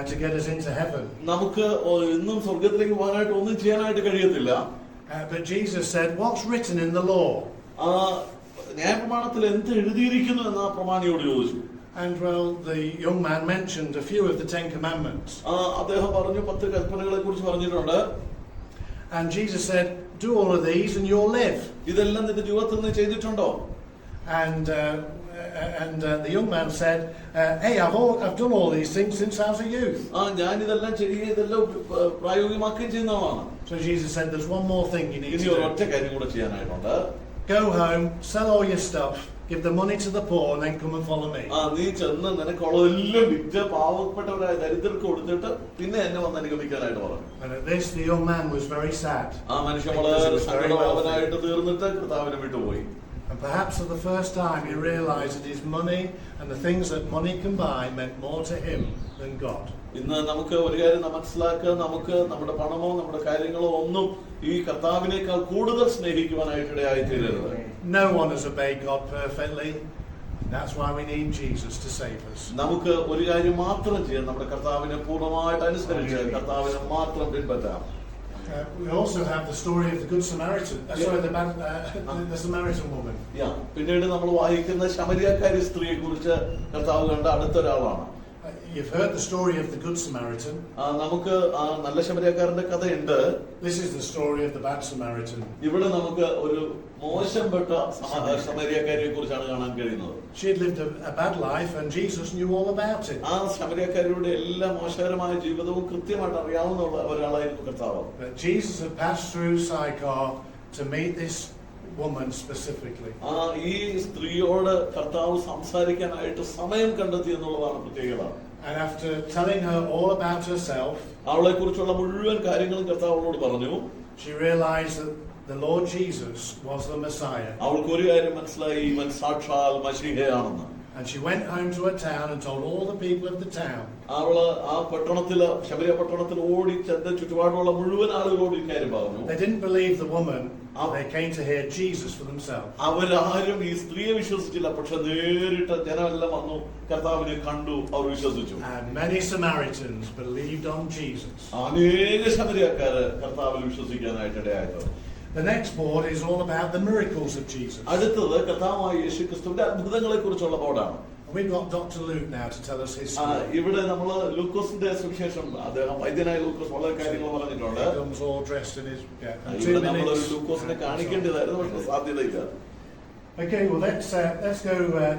to get us into heaven. നമുക്ക് ഇന്നും സ്വർഗത്തിലേക്ക് പോകാനായിട്ട് ഒന്നും ചെയ്യാനായിട്ട് കഴിയത്തില്ല. But Jesus said, what's written in the law? ന്യായപ്രമാണത്തിൽ എന്ത് എഴുതിയിരിക്കുന്നു എന്ന് ആ പ്രമാണിയോട് ചോദിച്ചു. And well, the young man mentioned a few of the 10 commandments. അദ്ദേഹം പറഞ്ഞു 10 കൽപ്പനകളെ കുറിച്ച് പറഞ്ഞിട്ടുണ്ട്. And Jesus said, do all of these and you'll live. ഇതെല്ലാം നിന്റെ ജീവിതത്തിൽ നീ ചെയ്തിട്ടുണ്ടോ? And the young man said, hey, I've done all these things since I was a youth. ഞാൻ ഇതെല്ലാം ചെയ്യുകയും ഇതെല്ലാം പ്രായോഗികമാക്കുകയും ചെയ്യുന്നതാണ്. So Jesus said, there's one more thing you need to do. ഒറ്റ കാര്യം കൂടെ ചെയ്യാനായിട്ടുണ്ട്. Go home, sell all your stuff, give the money to the poor, and then come and follow me. നീ ചെന്ന് നിനക്കുള്ളതെല്ലാം വിറ്റ് പാവപ്പെട്ടവരായ ദരിദ്രർക്ക് കൊടുത്തിട്ട് പിന്നെ എന്നെ വന്ന് അനുഗമിക്കാനായിട്ട് പറഞ്ഞു. And at this the young man was very sad. മനുഷ്യൻ വളരെ സങ്കടമുള്ളവനായിട്ട് തീർന്നിട്ട് കർത്താവിനെ വിട്ടുപോയി. And perhaps for the first time he realized that his money and the things that money can buy meant more to him than God. ഇന്ന് നമുക്ക് ഒരു കാര്യം മനസ്സിലാക്കുക, നമുക്ക് നമ്മുടെ പണമോ നമ്മുടെ കാര്യങ്ങളോ ഒന്നും ഈ കർത്താവിനേക്കാൾ കൂടുതൽ സ്നേഹിക്കുവാനായിട്ട് ഇടയായി തീരരുത്. No one has obeyed God perfectly. That's why we need Jesus to save us. നമുക്ക് ഒരു കാര്യം മാത്രം ചെയ്യാം, നമ്മുടെ കർത്താവിനെ പൂർണ്ണമായിട്ട് അനുസരിച്ച് കർത്താവിനെ മാത്രം പിൻപറ്റാം. We also have the story of the Good Samaritan. The Samaritan woman. പിന്നീട് നമ്മൾ വായിക്കുന്ന ശമരിയക്കാരി സ്ത്രീയെ കുറിച്ച് കർത്താവ് കണ്ട അടുത്തൊരാളാണ്. You've heard the story of the Good Samaritan. നമുക്ക് നല്ല ശമരിയക്കാരന്റെ കഥയുണ്ട്. This is the story of the bad Samaritan. ഇവിടെ നമുക്ക് ഒരു മോശപ്പെട്ട ശമരിയക്കാരിയെ കുറിച്ചാണ് കാണാൻ കഴിയുന്നത്. She had lived a bad life and Jesus knew all about it. ശമരിയക്കാരിയുടെ എല്ലാ മോശകരമായ ജീവിതവും കൃത്യമായിട്ട് അറിയാവുന്ന ഒരാളായിരുന്നു കർത്താവ്. But Jesus had passed through Sychar to meet this woman specifically. ഈ സ്ത്രീയോട് കർത്താവ് സംസാരിക്കാനായിട്ട് സമയം കണ്ടെത്തി എന്നുള്ളതാണ് പ്രത്യേകത. And after telling her all about herself, അവളെ കുറിച്ചുള്ള മുഴുവൻ കാര്യങ്ങളും കർത്താവ് അവളോട് പറഞ്ഞു. She realized that the Lord Jesus was the Messiah. അവൾക്ക് ഒരു കാര്യം മനസ്സിലായി, ഇവൻ സാക്ഷാൽ മശീഹയാണെന്ന്. And she went home to her town and told all the people of the town. അവള് ആ പട്ടണത്തില് ശമരിയ പട്ടണത്തിൽ ഓടി ചെന്ന് ചുറ്റുപാടുള്ള മുഴുവൻ ആളുകളോട് ഈ കാര്യം പറഞ്ഞു. They didn't believe the woman. They came to hear Jesus for themselves. അവരാരും ഈ സ്ത്രീയെ വിശ്വസിച്ചില്ല, പക്ഷെ നേരിട്ട് ജനമെല്ലാം വന്നു കർത്താവിനെ കണ്ടു, അവർ വിശ്വസിച്ചു. And many Samaritans believed on Jesus. അനേക ശമരിയക്കാര് കർത്താവിൽ വിശ്വസിക്കാനായിട്ട് ഇടയായത്. The next board is all about the miracles of Jesus. അടുത്തത് കർത്താവായ യേശുക്രിസ്തുവിന്റെ അത്ഭുതങ്ങളെ കുറിച്ചുള്ള ബോർഡാണ്. We've got Dr. Luke now to tell us his story. ഇവിടെ നമ്മൾ ലൂക്കോസിന്റെ സുവിശേഷം, അദ്ദേഹം വൈദ്യനായ ലൂക്കോസ് വളരെ കാര്യങ്ങൾ പറഞ്ഞിട്ടുണ്ട്. He comes all dressed in his ഇവിടെ നമ്മൾ ലൂക്കോസിനെ കാണിക്കേണ്ടതായിരുന്നു, പക്ഷെ സാധ്യതയില്ല. Okay, well let's go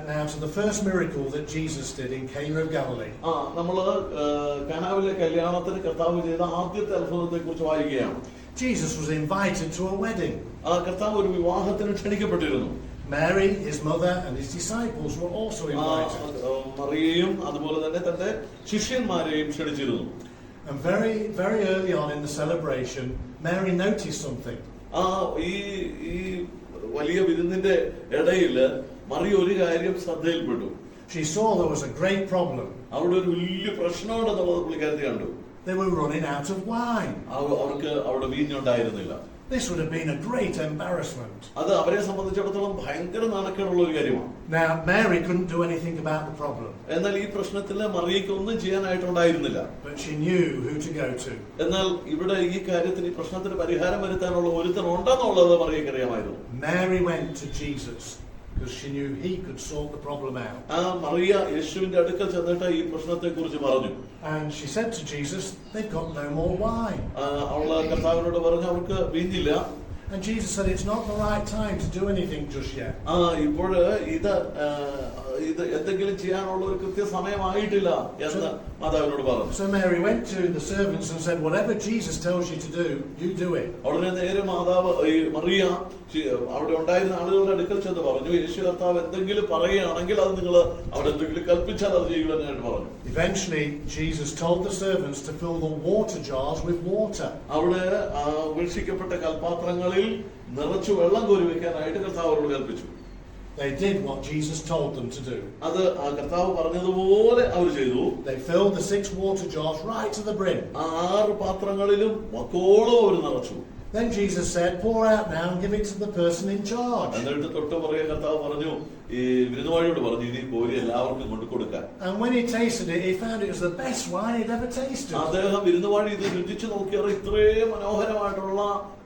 now to the first miracle that Jesus did in Cana of Galilee. നമ്മള് കാനാവിലെ കല്യാണത്തിന് കർത്താവ് ചെയ്ത ആദ്യത്തെ അത്ഭുതത്തെ കുറിച്ച് വായിക്കുകയാണ്. Jesus was invited to a wedding. കർത്താവ് ഒരു വിവാഹത്തിന് ക്ഷണിക്കപ്പെട്ടിരുന്നു. Mary, his mother, and his disciples were also invited. മറിയയും അതുപോലെ തന്നെ തന്റെ ശിഷ്യന്മാരെയും ക്ഷണിച്ചിരുന്നു. And very, very early on in the celebration, Mary noticed something. ഈ വലിയ വിരുന്നിന്റെ ഇടയില് മറിയ ഒരു കാര്യം ശ്രദ്ധയിൽപ്പെട്ടു. She saw there was a great problem. അവിടെ ഒരു വലിയ പ്രശ്നമുണ്ടെന്നുള്ളത് പുള്ളിക്കാരത്തി കണ്ടു. They were running out of wine. അവർക്ക് അവിടെ വീഞ്ഞുണ്ടായിരുന്നില്ല. This would have been a great embarrassment. അത് അവരെ സംബന്ധിച്ചിടത്തോളം ഭയങ്കര നാണക്കേടുള്ള ഒരു കാര്യമാണ്. Now Mary couldn't do anything about the problem. എന്നാൽ ഈ പ്രശ്നത്തിൽ മറിയയ്ക്ക് ഒന്നും ചെയ്യാനായിട്ടുണ്ടായിരുന്നില്ല. But she knew who to go to. എന്നാൽ ഇവിടെ ഈ കാര്യത്തിന് ഈ പ്രശ്നത്തിന് പരിഹാരം വരുത്താനുള്ള ഒരുത്തൻ ഉണ്ടെന്നുള്ളത് മറിയയ്ക്ക് അറിയാമായിരുന്നു. Mary went to Jesus because she knew he could sort the problem out. Mariya യേശുവിന്റെ അടുക്കൽ ചെന്നിട്ട് ഈ പ്രശ്നത്തെ കുറിച്ച് പറഞ്ഞു. And she said to Jesus, they've got no more wine. അവള് കർത്താവിനോട് പറഞ്ഞു അവർക്ക് വീഞ്ഞില്ല. And Jesus said it's not the right time to do anything just yet. ഇപ്പോൾ ഇത് എന്തെങ്കിലും ചെയ്യാനുള്ള ഒരു കൃത്യ സമയമായിട്ടില്ല എന്ന് മാതാവിനോട് പറഞ്ഞു. So Mary went to the servants and said, whatever Jesus tells you to do, you do it. ഉടനെ നേരെ മറിയ അവിടെ ഉണ്ടായിരുന്ന ആളുകളുടെ അടുക്കൽ ചെന്ന് പറഞ്ഞു, യേശു കർത്താവ് എന്തെങ്കിലും പറയുകയാണെങ്കിൽ അത് നിങ്ങൾ അവിടെ എന്തെങ്കിലും കൽപ്പിച്ചാൽ അത് ചെയ്യുവാനായിട്ട് പറഞ്ഞു. Eventually Jesus told the servants to fill the water jars with water. അവിടെ ഉപേക്ഷിക്കപ്പെട്ട കൽപാത്രങ്ങളിൽ നിറച്ചു വെള്ളം കോരി വെക്കാനായിട്ട് കർത്താവ് അവരോട് കൽപ്പിച്ചു. They did what Jesus told them to do. അത് കർത്താവ് പറഞ്ഞതുപോലെ അവർ ചെയ്തു. They filled the 6 water jars right to the brim. 6 പാത്രങ്ങളിലും വക്കോളം അവർ നിറച്ചു. Then Jesus said, pour out now and give it to the person in charge. എന്നിട്ട് തൊട്ട് പുറകെ കർത്താവ് പറഞ്ഞു, ഈ വിരുന്നുവാഴിയോട് പറഞ്ഞു, ഇനി കോരി എല്ലാവർക്കും കൊണ്ട് കൊടുക്കാൻ. And when he tasted it, he found it was the best wine he'd ever tasted. അദ്ദേഹം വിരുന്നുവാഴി ഇത് രുചിച്ചു നോക്കിയാൽ ഇത്രയും മനോഹരമായിട്ടുള്ള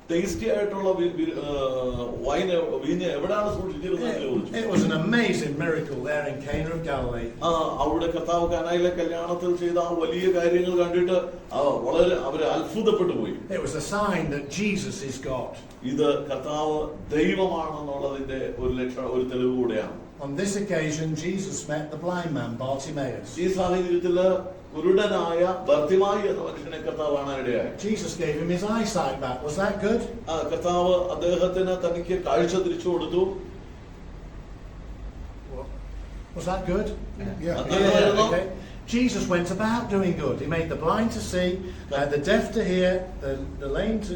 ടേസ്റ്റി ആയിട്ടുള്ള വൈന് വീഞ്ഞ് എവിടെയാണ് സൂക്ഷിച്ചിരുന്നത് ചോദിച്ചു. It was an amazing miracle there in Cana of Galilee. അവിടെ കർത്താവ് കാനായിലെ കല്യാണത്തിൽ ചെയ്ത ആ വലിയ കാര്യങ്ങൾ കണ്ടിട്ട് വളരെ അവര് അത്ഭുതപ്പെട്ടു പോയി. It was a sign that Jesus is God. ഇത് കർത്താവ് ദൈവമാണെന്നുള്ളതിന്റെ ഒരു തെളിവ് കൂടെയാണ്. On this occasion, Jesus met the blind man Bartimaeus. ഈ സാഹചര്യത്തില് കുരുടനായ ബർത്തിമായി എന്ന മനുഷ്യനെ കർത്താവ് കാണാനിടയായി. Jesus gave him his eyesight back. Was that good? കർത്താവ് അദ്ദേഹത്തിന് തനിക്ക് കാഴ്ച തിരിച്ചു കൊടുത്തു. Was that good? Yeah. Okay. Jesus went about doing good. He made the blind to see, the deaf to hear, the lame to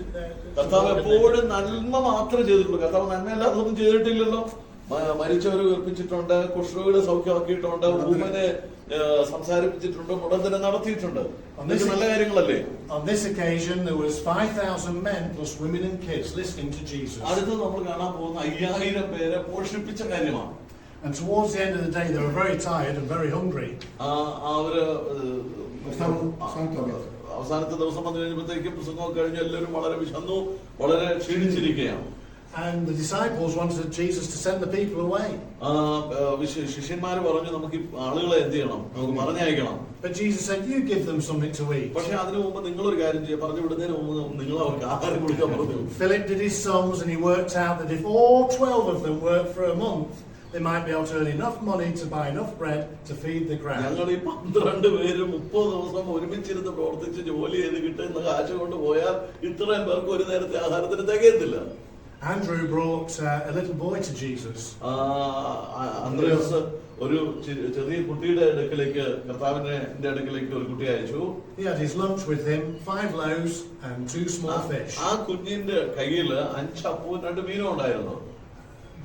കർത്താവ് എപ്പോഴും നന്മ മാത്രമേ ചെയ്തിട്ടുള്ളൂ. കർത്താവ് നന്മയല്ലാതൊന്നും ചെയ്തിട്ടില്ലല്ലോ. മരിച്ചവരെ ഉയർപ്പിച്ചിട്ടുണ്ട്, കുഷ്ഠരോഗികളെ സൗഖ്യമാക്കിയിട്ടുണ്ട്, ഊമനെ സംസാരിപ്പിച്ചിട്ടുണ്ട്, മുടന്തനെ നടത്തിയിട്ടുണ്ട്. നല്ല കാര്യങ്ങളല്ലേ? On this occasion there was 5,000 men plus women and kids listening to Jesus. അടുത്ത് നമ്മൾ കാണാൻ പോകുന്ന 5,000 പേരെ പോഷിപ്പിച്ച കാര്യമാണ്. And towards the end of the day they were very tired and very hungry. അവര് അവസാനത്തെ ദിവസം വന്നു കഴിഞ്ഞപ്പോഴത്തേക്കും പ്രസംഗം കഴിഞ്ഞ് എല്ലാവരും വളരെ വിശന്നു, വളരെ ക്ഷീണിച്ചിരിക്കുകയാണ്. And the disciples wanted Jesus to send the people away. ശിഷ്യന്മാര് പറഞ്ഞു, നമുക്ക് ആളുകളെ എന്ത് ചെയ്യണം, നമുക്ക് പറഞ്ഞയക്കണം. But Jesus said, you give them something to eat. പക്ഷെ അതിനു മുമ്പ് നിങ്ങളൊരു കാര്യം ചെയ്യുക, പറഞ്ഞു വിടുന്നതിന് മുമ്പ് നിങ്ങൾ അവർക്ക് ആഹാരം കൊടുക്കാൻ പറഞ്ഞു. Philip did his sums and he worked out that if all 12 of them worked for a month, they might be able to earn enough money to buy enough bread to feed the crowd. ഞങ്ങൾ ഈ 12 പേര് 30 ദിവസം ഒരുമിച്ചിരുന്ന് പ്രവർത്തിച്ച് ജോലി ചെയ്ത് കിട്ടുന്ന കാശ് കൊണ്ട് പോയാൽ ഇത്രയും പേർക്ക് ഒരു നേരത്തെ ആഹാരത്തിന് തികയത്തില്ല. Andrew brought a little boy to Jesus. അന്ത്രേസ് ഒരു ചെറിയ കുട്ടിയുടെ അടുക്കലേക്ക്, കർത്താവിന്റെ അടുക്കലേക്ക് ഒരു കുട്ടിയെ അയച്ചു. He had his lunch with him, 5 loaves and 2 small fish. ആ കുഞ്ഞിന്റെ കയ്യിൽ 5 അപ്പവും 2 മീനും ഉണ്ടായിരുന്നു.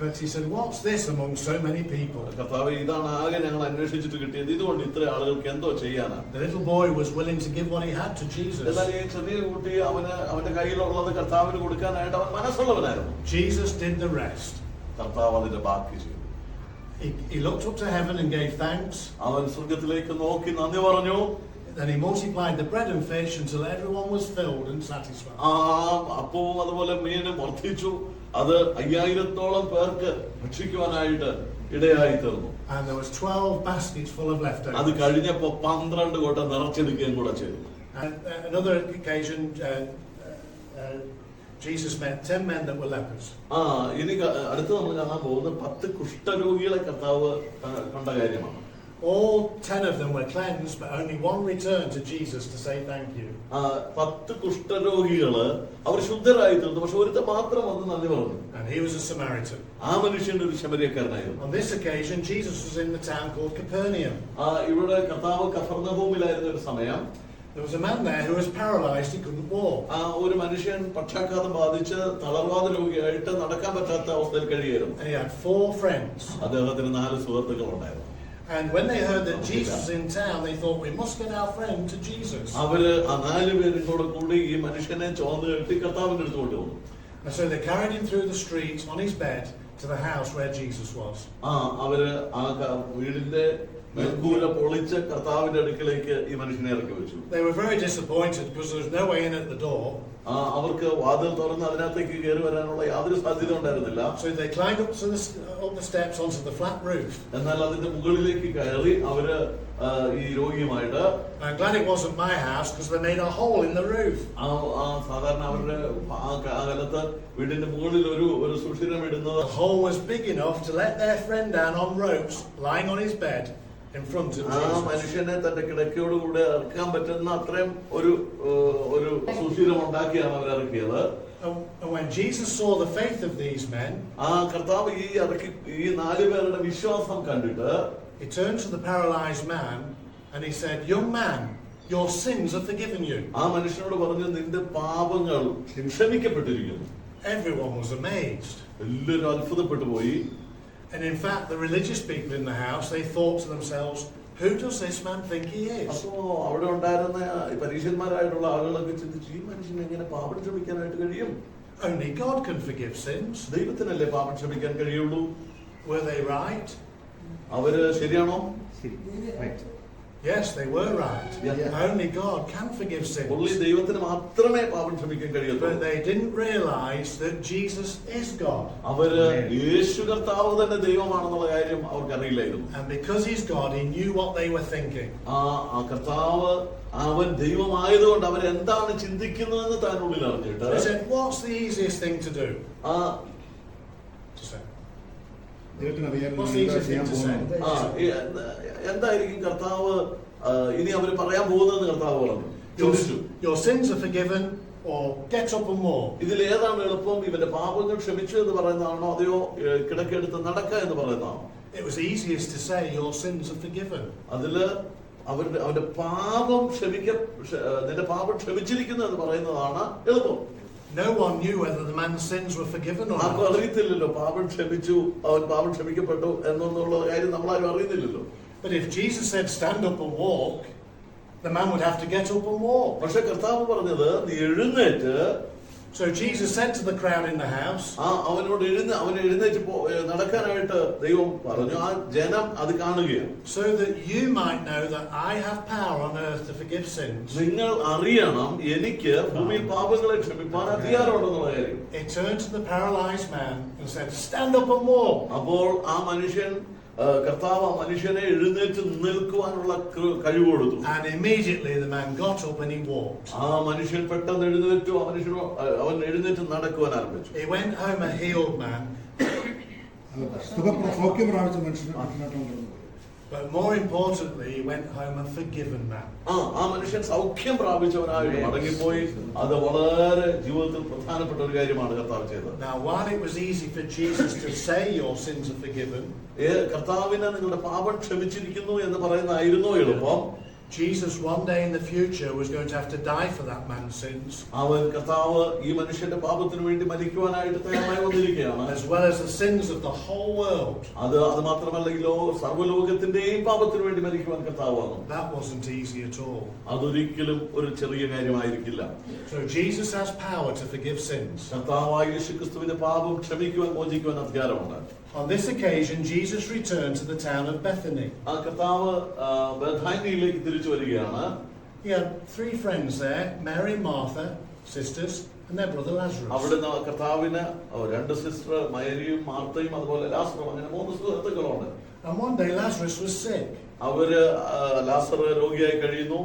But he said, what's this among so many people? കർത്താവേ, ഇതാണ് ആകെ ഞങ്ങൾ അന്വേഷിച്ചിട്ട് കിട്ടിയത്, ഇതുകൊണ്ട് ഇത്ര ആളുകൾക്ക് എന്തോ ചെയ്യാനാ. The little boy was willing to give what he had to Jesus. എന്നാൽ ഈ ചെറിയ കുട്ടി അവന്റെ കയ്യിലുള്ളത് കർത്താവിന് കൊടുക്കാനായിട്ട് അവൻ മനസ്സുള്ളവനായിരുന്നു. Jesus did the rest. കർത്താവ് അതിന്റെ ബാക്കി ചെയ്തു. He looked up to heaven and gave thanks. അവൻ സ്വർഗ്ഗത്തിലേക്ക് നോക്കി നന്ദി പറഞ്ഞു. Then he multiplied the bread and fish until everyone was filled and satisfied. അപ്പവും അതുപോലെ മീനും വർദ്ധിച്ചു. അത് 5,000-ഓളം പേർക്ക് ഭക്ഷിക്കുവാനായിട്ട് ഇടയായി തീർന്നു. And there was 12 baskets full of leftovers. അത് കഴിഞ്ഞപ്പോ 12 കൊട്ട നിറച്ചെടുക്കുകയും കൂടെ ചെയ്തു. And another occasion, Jesus met 10 men that were lepers. ഇനി അടുത്ത് നമ്മൾ കാണാൻ പോകുന്ന 10 കുഷ്ഠരോഗികളെ കർത്താവ് കണ്ട കാര്യമാണ്. All 10 of them were cleansed, but only one returned to Jesus to say thank you. 10 കുഷ്ഠരോഗികള് അവർ ശുദ്ധരായി തീർന്നു, പക്ഷെ ഒരുത്തൻ മാത്രം വന്ന് നന്ദി പറഞ്ഞു. And he was a Samaritan. ആ മനുഷ്യൻ ഒരു ശമരിയക്കാരനായിരുന്നു. On this occasion, Jesus was in the town called Capernaum. ഇവിടെ കർത്താവ് കഫർന്നഹൂമിലായിരുന്ന ഒരു സമയം. There was a man there who was paralyzed, he couldn't walk. ഒരു മനുഷ്യൻ പക്ഷാഘാതം ബാധിച്ച് തളർവാദ രോഗിയായിട്ട് നടക്കാൻ പറ്റാത്ത അവസ്ഥയിൽ കഴിയായിരുന്നു. And he had 4 friends. അദ്ദേഹത്തിന് 4 സുഹൃത്തുക്കൾ ഉണ്ടായിരുന്നു. And when they heard that Jesus was in town, they thought, we must get our friend to Jesus. അവര് ആ 4 പേരും കൂടി ഈ മനുഷ്യനെ ചുവന്ന് കെട്ടി കർത്താവിന്റെ അടുത്ത് കൊണ്ടുവന്നു. And so they carried him through the streets on his bed to the house where Jesus was. അവര് ആ വീടിന്റെ മേൽക്കൂര പൊളിച്ച് കർത്താവിന്റെ അടുക്കലേക്ക് ഈ മനുഷ്യനെ ഇറക്കി വെച്ചു. They were very disappointed because there was no way in at the door. അവർക്ക് വാതിൽ തുറന്ന് അതിനകത്തേക്ക് കയറി വരാനുള്ള യാതൊരു സാധ്യത ഉണ്ടായിരുന്നില്ല. So they climbed up the steps onto the flat roof. എന്നാൽ അതിന്റെ മുകളിലേക്ക് കയറി അവര് ഈ രോഗിയുമായിട്ട്. I'm glad it wasn't my house because they made a hole in the roof. സാധാരണ അവരുടെ കാലത്ത് വീടിന്റെ മുകളിൽ ഒരു സുഷിരം ഇടുന്നത്. The hole was big enough to let their friend down on ropes, lying on his bed in front of Jesus. മനുഷ്യനെ തന്റെ കിടക്കയോടുകൂടെ ഇറക്കാൻ പറ്റുന്ന അത്രയും ഒരു സുഷിരം ഉണ്ടാക്കിയാണ് അവർ ഇറക്കിയത്. And when Jesus saw the faith of these men, കർത്താവ് ഈ 4 പേരുടെ വിശ്വാസം കണ്ടിട്ട് he turned to the paralyzed man and he said, young man, your sins are forgiven you. ആ മനുഷ്യനോട് പറഞ്ഞു, നിന്റെ പാപങ്ങൾ ക്ഷമിക്കപ്പെട്ടിരിക്കുന്നു. Everyone was amazed. എല്ലാവരും അത്ഭുതപ്പെട്ടു പോയി. And in fact, the religious people in the house, they thought to themselves, who does this man think he is? അപ്പോ അവിടെ ഉണ്ടായിരുന്ന പരീക്ഷന്മാരായിട്ടുള്ള ആളുകളൊക്കെ ചിന്തിച്ചു, ഈ മനുഷ്യന് എങ്ങനെ പാപം ക്ഷമിക്കാനായിട്ട് കഴിയും? Only God can forgive sins. ദൈവത്തിനല്ലേ പാപം ക്ഷമിക്കാൻ കഴിയുള്ളൂ. Were they right? അവര് ശരിയാണോ? Yes, they were right. Yeah. Only God can forgive sins. only ദൈവത്തിന് മാത്രമേ പാപം ക്ഷമിക്കാൻ കഴിയൂ. But they didn't realize that Jesus is God. അവര് യേശു കർത്താവ് തന്നെ ദൈവമാണെന്നുള്ള കാര്യം അവർക്ക് അറിയില്ലായിരുന്നു. And because he's God, he knew what they were thinking. ആ കർത്താവ് അവൻ ദൈവമായതുകൊണ്ട് അവർ എന്താണ് ചിന്തിക്കുന്നതെന്ന് താൻ ഉള്ളിൽ അറിഞ്ഞിട്ട്. They said, what's the easiest thing to do? To say. What's the easiest thing to say? എന്തായിരിക്കും കർത്താവ് ഇനി അവർ പറയാൻ പോകുന്നതെന്ന് കർത്താവ് പറഞ്ഞു. Your sins are forgiven, or get up and walk. ഇതിൽ ഏതാണ് എളുപ്പം? ഇവന്റെ പാപങ്ങൾ ക്ഷമിച്ചു എന്ന് പറയുന്നതാണോ, അതെയോ കിടക്കെടുത്ത് നടക്കുക എന്ന് പറയുന്നതാണോ? It was easiest to say your sins are forgiven. അതില് അവന്റെ പാപം നിന്റെ പാപം ക്ഷമിച്ചിരിക്കുന്നു എന്ന് പറയുന്നതാണ് എളുപ്പം. No one knew whether the man's sins were forgiven or ആർക്കും not. അറിയത്തില്ലല്ലോ പാപം ക്ഷമിച്ചു, അവൻ പാപം ക്ഷമിക്കപ്പെട്ടു എന്നുള്ള കാര്യം നമ്മളാരും അറിയുന്നില്ലല്ലോ. But if Jesus said stand up and walk, the man would have to get up and walk. പക്ഷെ കർത്താവ് പറഞ്ഞത് നീ എഴുന്നേറ്റ്. So Jesus said to the crowd in the house, അവനോട് എഴുന്നേറ്റ് നടക്കാനായിട്ട് ദൈവം പറഞ്ഞു. ആ ജനം അത് കാണുകയാണ്. so that you might know that I have power on earth to forgive sins. നിങ്ങൾ അറിയണം എനിക്ക് ഭൂമിയിൽ പാപങ്ങളെ ക്ഷമിപ്പാൻ അധികാരമുണ്ടെന്നുള്ള കാര്യം. He turned to the paralyzed man and said, stand up and walk. അപ്പോൾ ആ മനുഷ്യൻ കർത്താവ് ആ മനുഷ്യനെ എഴുന്നേറ്റ് നിൽക്കുവാനുള്ള കഴിവ് കൊടുത്തു. And immediately the man got up and he walked. ആ മനുഷ്യൻ പെട്ടെന്ന് എഴുന്നേറ്റു. അവൻ എഴുന്നേറ്റ് നടക്കുവാൻ ആരംഭിച്ചു. He went home a healed man. But more importantly, he went home a forgiven man. ആ മനുഷ്യൻ സൗഖ്യം പ്രാപിച്ചവനായിട്ട് മടങ്ങിപ്പോയി. അത് വളരെ ജീവിതത്തിൽ പ്രധാനപ്പെട്ട ഒരു കാര്യമാണ് കർത്താവ് ചെയ്തത്. Now, while it was easy for Jesus to say your sins are forgiven, കർത്താവിന് നിങ്ങളുടെ പാപം ക്ഷമിച്ചിരിക്കുന്നു എന്ന് പറയുന്നതായിരുന്നു എളുപ്പം. Jesus one day in the future was going to have to die for that man's sins. അവൻ കർത്താവ് ഈ മനുഷ്യന്റെ പാപത്തിന് വേണ്ടി മരിക്കുവാനായിട്ട് തയ്യാറായി വന്നിരിക്കുകയാണ്. As well as the sins of the whole world. അത് മാത്രമല്ല ഈ സർവ്വലോകത്തിന്റെയും പാപത്തിന് വേണ്ടി മരിക്കുവാൻ കർത്താവ് വന്നു. That wasn't easy at all. അതൊരിക്കലും ഒരു ചെറിയ കാര്യമായിരിക്കില്ല. So Jesus has power to forgive sins. കർത്താവായ യേശുക്രിസ്തുവിന്റെ പാപം ക്ഷമിക്കുവാൻ മോചിക്കുവാൻ അധികാരമുണ്ട്. On this occasion, Jesus returned to the town of Bethany. ആ കർത്താവ് ബഥാനിയിലേക്ക് തിരിച്ചു വരികയാണ്. He had 3 friends there, Mary, Martha, sisters, and their brother Lazarus. അവിടെ കർത്താവിന് 2 സിസ്റ്റർ മരിയും മാർത്തയും അതുപോലെ ലാസറും, അങ്ങനെ 3 സുഹൃത്തുക്കളുണ്ട്. And one day Lazarus was sick. അവര് ലാസർ രോഗിയായി കഴിയുന്നു.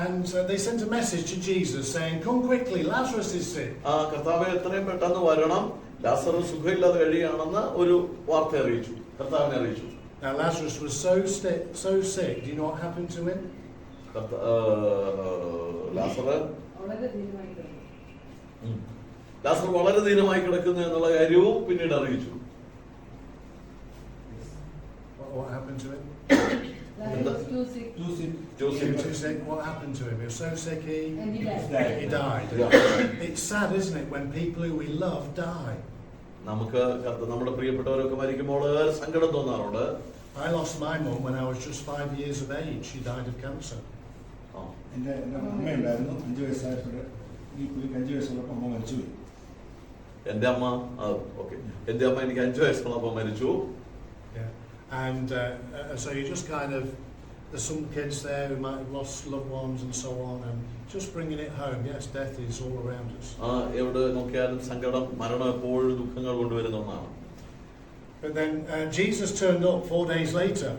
And they sent a message to Jesus saying, "Come quickly, Lazarus is sick." കർത്താവെ എത്രയും പെട്ടെന്ന് വരണം, ലാസറസ് സുഖമില്ലാതെ കഴിയുകയാണെന്ന് ഒരു വാർത്ത അറിയിച്ചു, കർത്താവിനെ അറിയിച്ചു. Now Lazarus was so sick. Do you know what happened to him? ലാസർ വളരെ ദീനമായി കിടക്കുന്നു എന്നുള്ള കാര്യവും പിന്നീട് അറിയിച്ചു. What happened to him? Too sick. Too sick. What happened to him? He was so sick he died. Yeah. It's sad, isn't it, when people who we love die? നമുക്ക് നമ്മുടെ പ്രിയപ്പെട്ടവരൊക്കെ മരിക്കുമ്പോൾ സങ്കടം തോന്നാറുണ്ട്. I lost my mum when I was just 5 years of age. She died of cancer. എൻ്റെ അമ്മയുണ്ടായിരുന്നു, 5 വയസ്സായപ്പോൾ ഈ പുള്ളിക്ക് 5 വയസ്സുള്ളപ്പോൾ അമ്മ മരിച്ചുപോയി. എൻ്റെ അമ്മ എനിക്ക് 5 വയസ്സുള്ളപ്പോൾ മരിച്ചു. And so you just kind of, there's some kids there who might have lost loved ones and so on, and just bringing it home. Yes, death is all around us. എവിടെ നോക്കിയാലും സങ്കടം, മരണം എപ്പോഴും ദുഃഖങ്ങൾ കൊണ്ടുവരുന്ന ഒന്നാണ്. But then Jesus turned up 4 days later.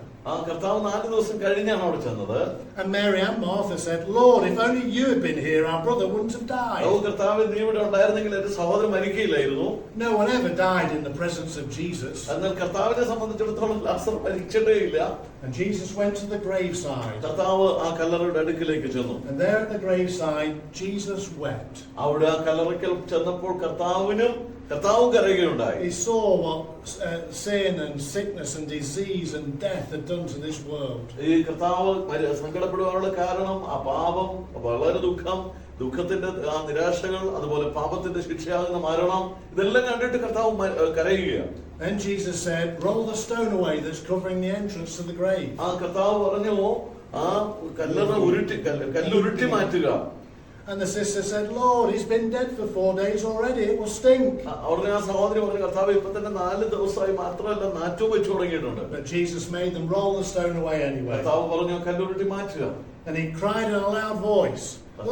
കർത്താവ് 4 ദിവസം കഴിഞ്ഞാണ് അവിടെ ചെന്നത്. And Mary and Martha said, "Lord, if only you had been here, our brother wouldn't have died." കർത്താവ് നീ ഇവിടെ ഉണ്ടായിരുന്നെങ്കിൽ എന്റെ സഹോദരൻ മരിക്കില്ലായിരുന്നു. No one ever died in the presence of Jesus. എന്നാൽ കർത്താവിനെ സംബന്ധിച്ചിടത്തോളം ലാസർ മരിച്ചിട്ടേ ഇല്ല. And Jesus went to the graveside. കർത്താവ് ആ കല്ലറയുടെ അടുക്കിലേക്ക് ചെന്നു. And there at the graveside, Jesus wept. അവിടെ ആ കല്ലറയ്ക്കൽ ചെന്നപ്പോൾ കർത്താവും കരയുകയുണ്ടായി. He saw what sin and sickness and disease and death had done to this world. ഈ കർത്താവ് സങ്കടപ്പെടുവാനുള്ള കാരണം ആ പാപം, വളരെ ദുഃഖത്തിന്റെ ആ നിരാശകൾ, അതുപോലെ പാപത്തിന്റെ ശിക്ഷയാകുന്ന മരണം, ഇതെല്ലാം കണ്ടിട്ട് കർത്താവ് കരയുകയാണ്. Then Jesus said, "Roll the stone away that's covering the entrance to the grave." ആ കർത്താവ് പറഞ്ഞു, ആ കല്ലുരുട്ടി മാറ്റുക. And the sister said, "Lord, he's been dead for 4 days already. It will stink." അവരുടെ ആ സഹോദരി പറഞ്ഞു, കർത്താവ് ഇപ്പൊ തന്നെ 4 ദിവസമായി, മാത്രമല്ല നാറ്റവും വെച്ചു തുടങ്ങിയിട്ടുണ്ട്. But Jesus made them roll the stone away anyway. കർത്താവ് പറഞ്ഞു, കല്ലുരുട്ടി മാറ്റുക. And he cried in a loud voice,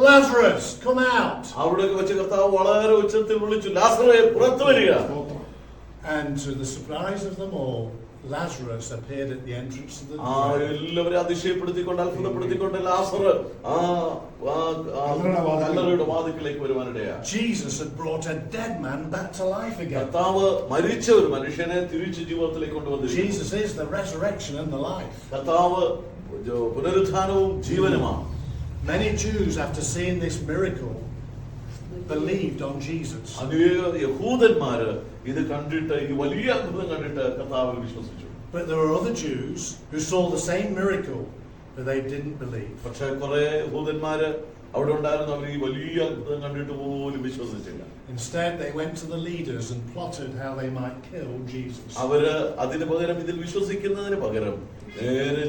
"Lazarus, come out." അവിടെ വെച്ച് കർത്താവ് വളരെ ഉച്ചത്തിൽ വിളിച്ചു, ലാസറേ പുറത്തു വരിക. And to the surprise of them all, Lazarus appeared at the entrance of the grave. എല്ലാവരും അതിശയപ്പെടുത്തിക്കൊണ്ട്, അത്ഭുതപ്പെടുത്തിക്കൊണ്ട് ലാസർ കല്ലറയുടെ വാതിക്കലേക്ക് വരുവാനിടയായി. Jesus had brought a dead man back to life again. കർത്താവ് മരിച്ച ഒരു മനുഷ്യനെ തിരിച്ചു ജീവിതത്തിലേക്ക് കൊണ്ടുവന്നിരിക്കുന്നു. Jesus is the resurrection and the life. കർത്താവ് പുനരുത്ഥാനവും ജീവനുമാണ്. Many Jews, after seeing this miracle, believed on Jesus. അനേക യഹൂദന്മാര് ഇത് കണ്ടിട്ട്, ഈ വലിയ അത്ഭുതം കണ്ടിട്ട് കർത്താവിൽ വിശ്വസിച്ചു. But there were other Jews who saw the same miracle, but they didn't believe. പക്ഷേ കുറെ യഹൂദന്മാര് അവിടെ ഉണ്ടായിരുന്നു, അവർ ഈ വലിയ അത്ഭുതം കണ്ടിട്ട് പോലും വിശ്വസിച്ചില്ല. Instead, they went to the leaders and plotted how they might kill Jesus. അവര് അതിന് പകരം, ഇതിൽ വിശ്വസിക്കുന്നതിന് പകരം നേരെ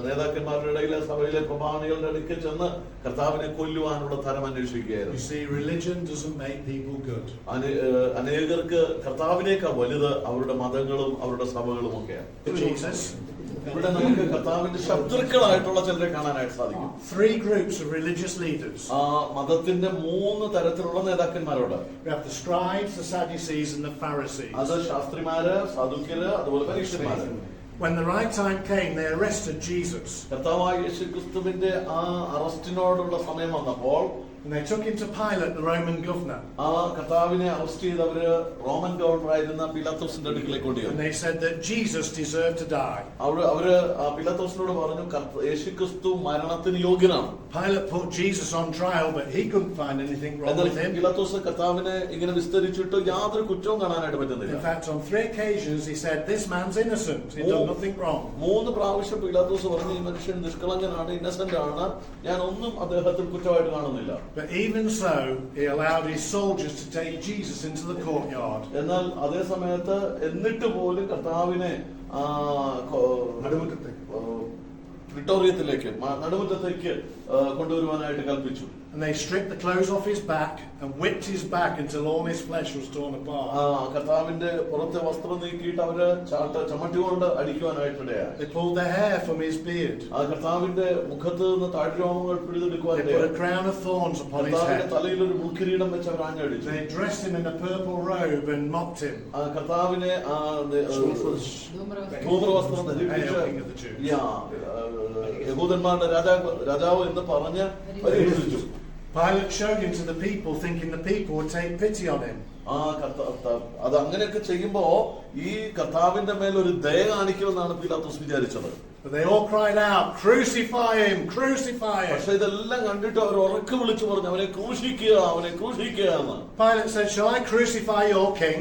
നേതാക്കന്മാരുടെ ഇടയിലെ സഭയിലെ പ്രമാണികളുടെ അടുക്കൽ ചെന്ന് കർത്താവിനെ കൊല്ലുവാനുള്ള തരം അന്വേഷിക്കുകയായിരുന്നു. You see, religion doesn't make people good. അനേകർക്ക് കർത്താവിനേക്കാൾ വലുത് അവരുടെ മതങ്ങളും അവരുടെ സഭകളും ഒക്കെയാണ്. Jesus. ഇവിടെ നമുക്ക് കർത്താവിന്റെ ശത്രുക്കളായിട്ടുള്ള ചിലരെ കാണാനായിട്ട് സാധിക്കും. 3 groups of religious leaders. മതത്തിന്റെ 3 തരത്തിലുള്ള നേതാക്കന്മാരോട്. We have the scribes, the Sadducees, and the Pharisees. അത് ശാസ്ത്രിമാര്, സദുക്യര്, അതുപോലെ പരീക്ഷന്മാര്. When the right time came, they arrested Jesus. കർത്താവായ യേശുക്രിസ്തുവിന്റെ ആ അറസ്റ്റിനോടുള്ള സമയം വന്നപ്പോൾ, and they took him to Pilate, the Roman governor. ആ കർത്താവിനെ അറസ്റ്റ് ചെയ്ത് അവര് റോമൻ ഗവർണറായിരുന്ന പിലാത്തോസിന്റെ അടുക്കിലേക്ക് കൊണ്ടുപോയി. And they said that Jesus deserved to die. അവര് പിലാത്തോസിനോട് പറഞ്ഞു, യേശുക്രിസ്തു മരണത്തിന് യോഗ്യനാണ്. Pilate put Jesus on trial, but he couldn't find anything wrong with him. Pilathos കർത്താവിനെ ഇങ്ങനെ വിസ്തരിച്ചിട്ട് യാതൊരു കുറ്റവും കാണാനായിട്ട് പറ്റുന്നില്ല. In fact, on 3 occasions he said, "This man's innocent. He done nothing wrong." 3 പ്രാവശ്യം പിലാത്തോസ് പറഞ്ഞു, ഈ മനുഷ്യൻ നിഷ്കളങ്കനാണ്, ഇന്നസെന്റ് ആണ്, ഞാൻ ഒന്നും അദ്ദേഹത്തിൽ കുറ്റമായിട്ട് കാണുന്നില്ല. But even so, he allowed his soldiers to take Jesus into the courtyard. എന്നാൽ അതേ സമയത്ത് എന്നിട്ട് പോലും കർത്താവിനെ പ്രിട്ടോറിയത്തിലേക്ക്, നടുമുറ്റത്തേക്ക് കൊണ്ടുവരുവാനായിട്ട് കൽപ്പിച്ചു. And they stripped the clothes off his back and whipped his back until all his flesh was torn apart. കർത്താവിന്റെ പുറത്തെ വസ്ത്രം നീക്കിയിട്ട് അവര് ചമ്മട്ടി കൊണ്ട് അടിക്കുവാനായിട്ടിടയായി. They pulled the hair from his beard. കർത്താവിന്റെ മുഖത്ത് നിന്ന് താഴ്രോമങ്ങൾ പിഴുതെടുക്കുവാൻ They put a crown of thorns upon his head. തലയിൽ ഒരു മുൾക്കിരീടം വെച്ച് അവർ ആഞ്ഞടിച്ചു. They dressed him in a purple robe and mocked him. കർത്താവിനെ ധൂമ്രവസ്ത്രം ധരിപ്പിച്ച് യഹൂദന്മാരുടെ രാജാവ് എന്ന് പറഞ്ഞ് പരിഹസിച്ചു. Pilate showed him to the people, thinking the people would take pity on him. അത് അങ്ങനെയൊക്കെ ചെയ്യുമ്പോ ഈ കർത്താവിന്റെ മേൽ ഒരു ദയ കാണിക്കുമെന്നാണ് പീലാത്തോസ് വിചാരിച്ചത്. But they all cried out, "Crucify him! Crucify him!" പക്ഷെ ഇതെല്ലാം കണ്ടിട്ട് അവർ ഉറക്കെ വിളിച്ചു പറഞ്ഞു, അവനെ ക്രൂശിക്കുക, അവനെ ക്രൂശിക്കുക എന്ന്. Pilate said, "Shall I crucify your king?"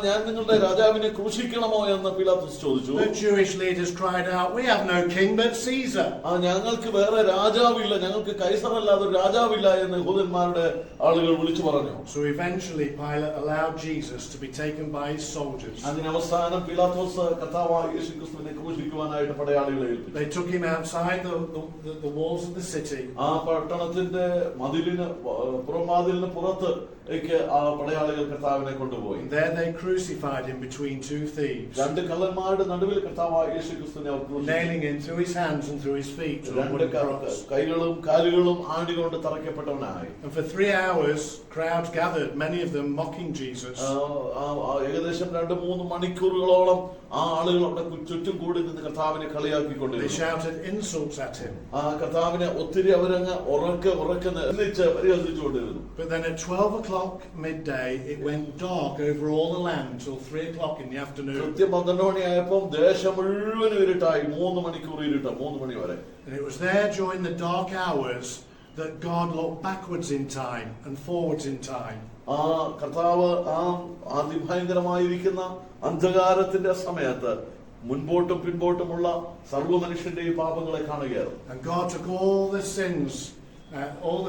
ഞാൻ നിങ്ങളുടെ രാജാവിനെ ക്രൂശിക്കണമോ എന്ന് പീലാത്തോസ് ചോദിച്ചു. The Jewish leaders cried out, "We have no king but Caesar." ഞങ്ങൾക്ക് വേറെ രാജാവില്ല, ഞങ്ങൾക്ക് കൈസറല്ലാതെ ഒരു രാജാവില്ല എന്ന് യഹൂദന്മാരുടെ ആളുകൾ വിളിച്ചു പറഞ്ഞു. So eventually Pilate allowed Jesus to be taken by his soldiers. അതിനവസാനം പീലാത്തോസ് കർത്താവായ യേശുക്രിസ്തുവിനെ ക്രൂശിക്കുവാനായിട്ട് പടയാളികളെ ഏൽപ്പിച്ചു. They took him outside the walls of the city. ആ പട്ടണത്തിന്റെ മതിലിന് പുറംവാതിലിന് പുറത്തേക്ക് ആ പടയാളികൾ കർത്താവിനെ കൊണ്ടുപോയി. There they crucified him between two thieves, രണ്ട് കള്ളന്മാരുടെ നടുവിൽ കർത്താവായ യേശുക്രിസ്തുവിനെ അവർ ക്രൂശിച്ചു. nailing him through his hands and through his feet to a രണ്ട് wooden cross. കൈകളും കാലുകളും ആണികൊണ്ട് തറയ്ക്കപ്പെട്ടവനായി. And for 3 hours, crowds gathered, many of them mocking Jesus. ഏകദേശം 2-3 മണിക്കൂറുകളോളം ആ ആളുകൾ അവിടെ ചുറ്റും കൂടി നിന്ന് കർത്താവിനെ They കളിയാക്കിക്കൊണ്ടിരുന്നു. shouted insults at him. ആ കർത്താവിനെ ഒത്തിരി അവരങ്ങ് ഉറക്കെ പരിഹസിച്ചുകൊണ്ടിരുന്നു. But then at 12 o'clock midday, it went dark over all the land till 3 o'clock in the afternoon. കൃത്യം 12 മണിയായപ്പോൾ ദേശം മുഴുവൻ ഇരുട്ടായി. 3 മണിക്കൂർ ഇരുട്ട, 3 മണി വരെ. And it was there during the dark hours that God looked backwards in time and forwards in time. ആ കർത്താവ് ആ അതിഭയങ്കരമായിരിക്കുന്ന അന്ധകാരത്തിന്റെ സമയത്ത് മുൻപോട്ടും പിൻപോട്ടുമുള്ള സർവ്വ മനുഷ്യന്റെയും പാപങ്ങളെ കാണുകയായിരുന്നു. And God took all the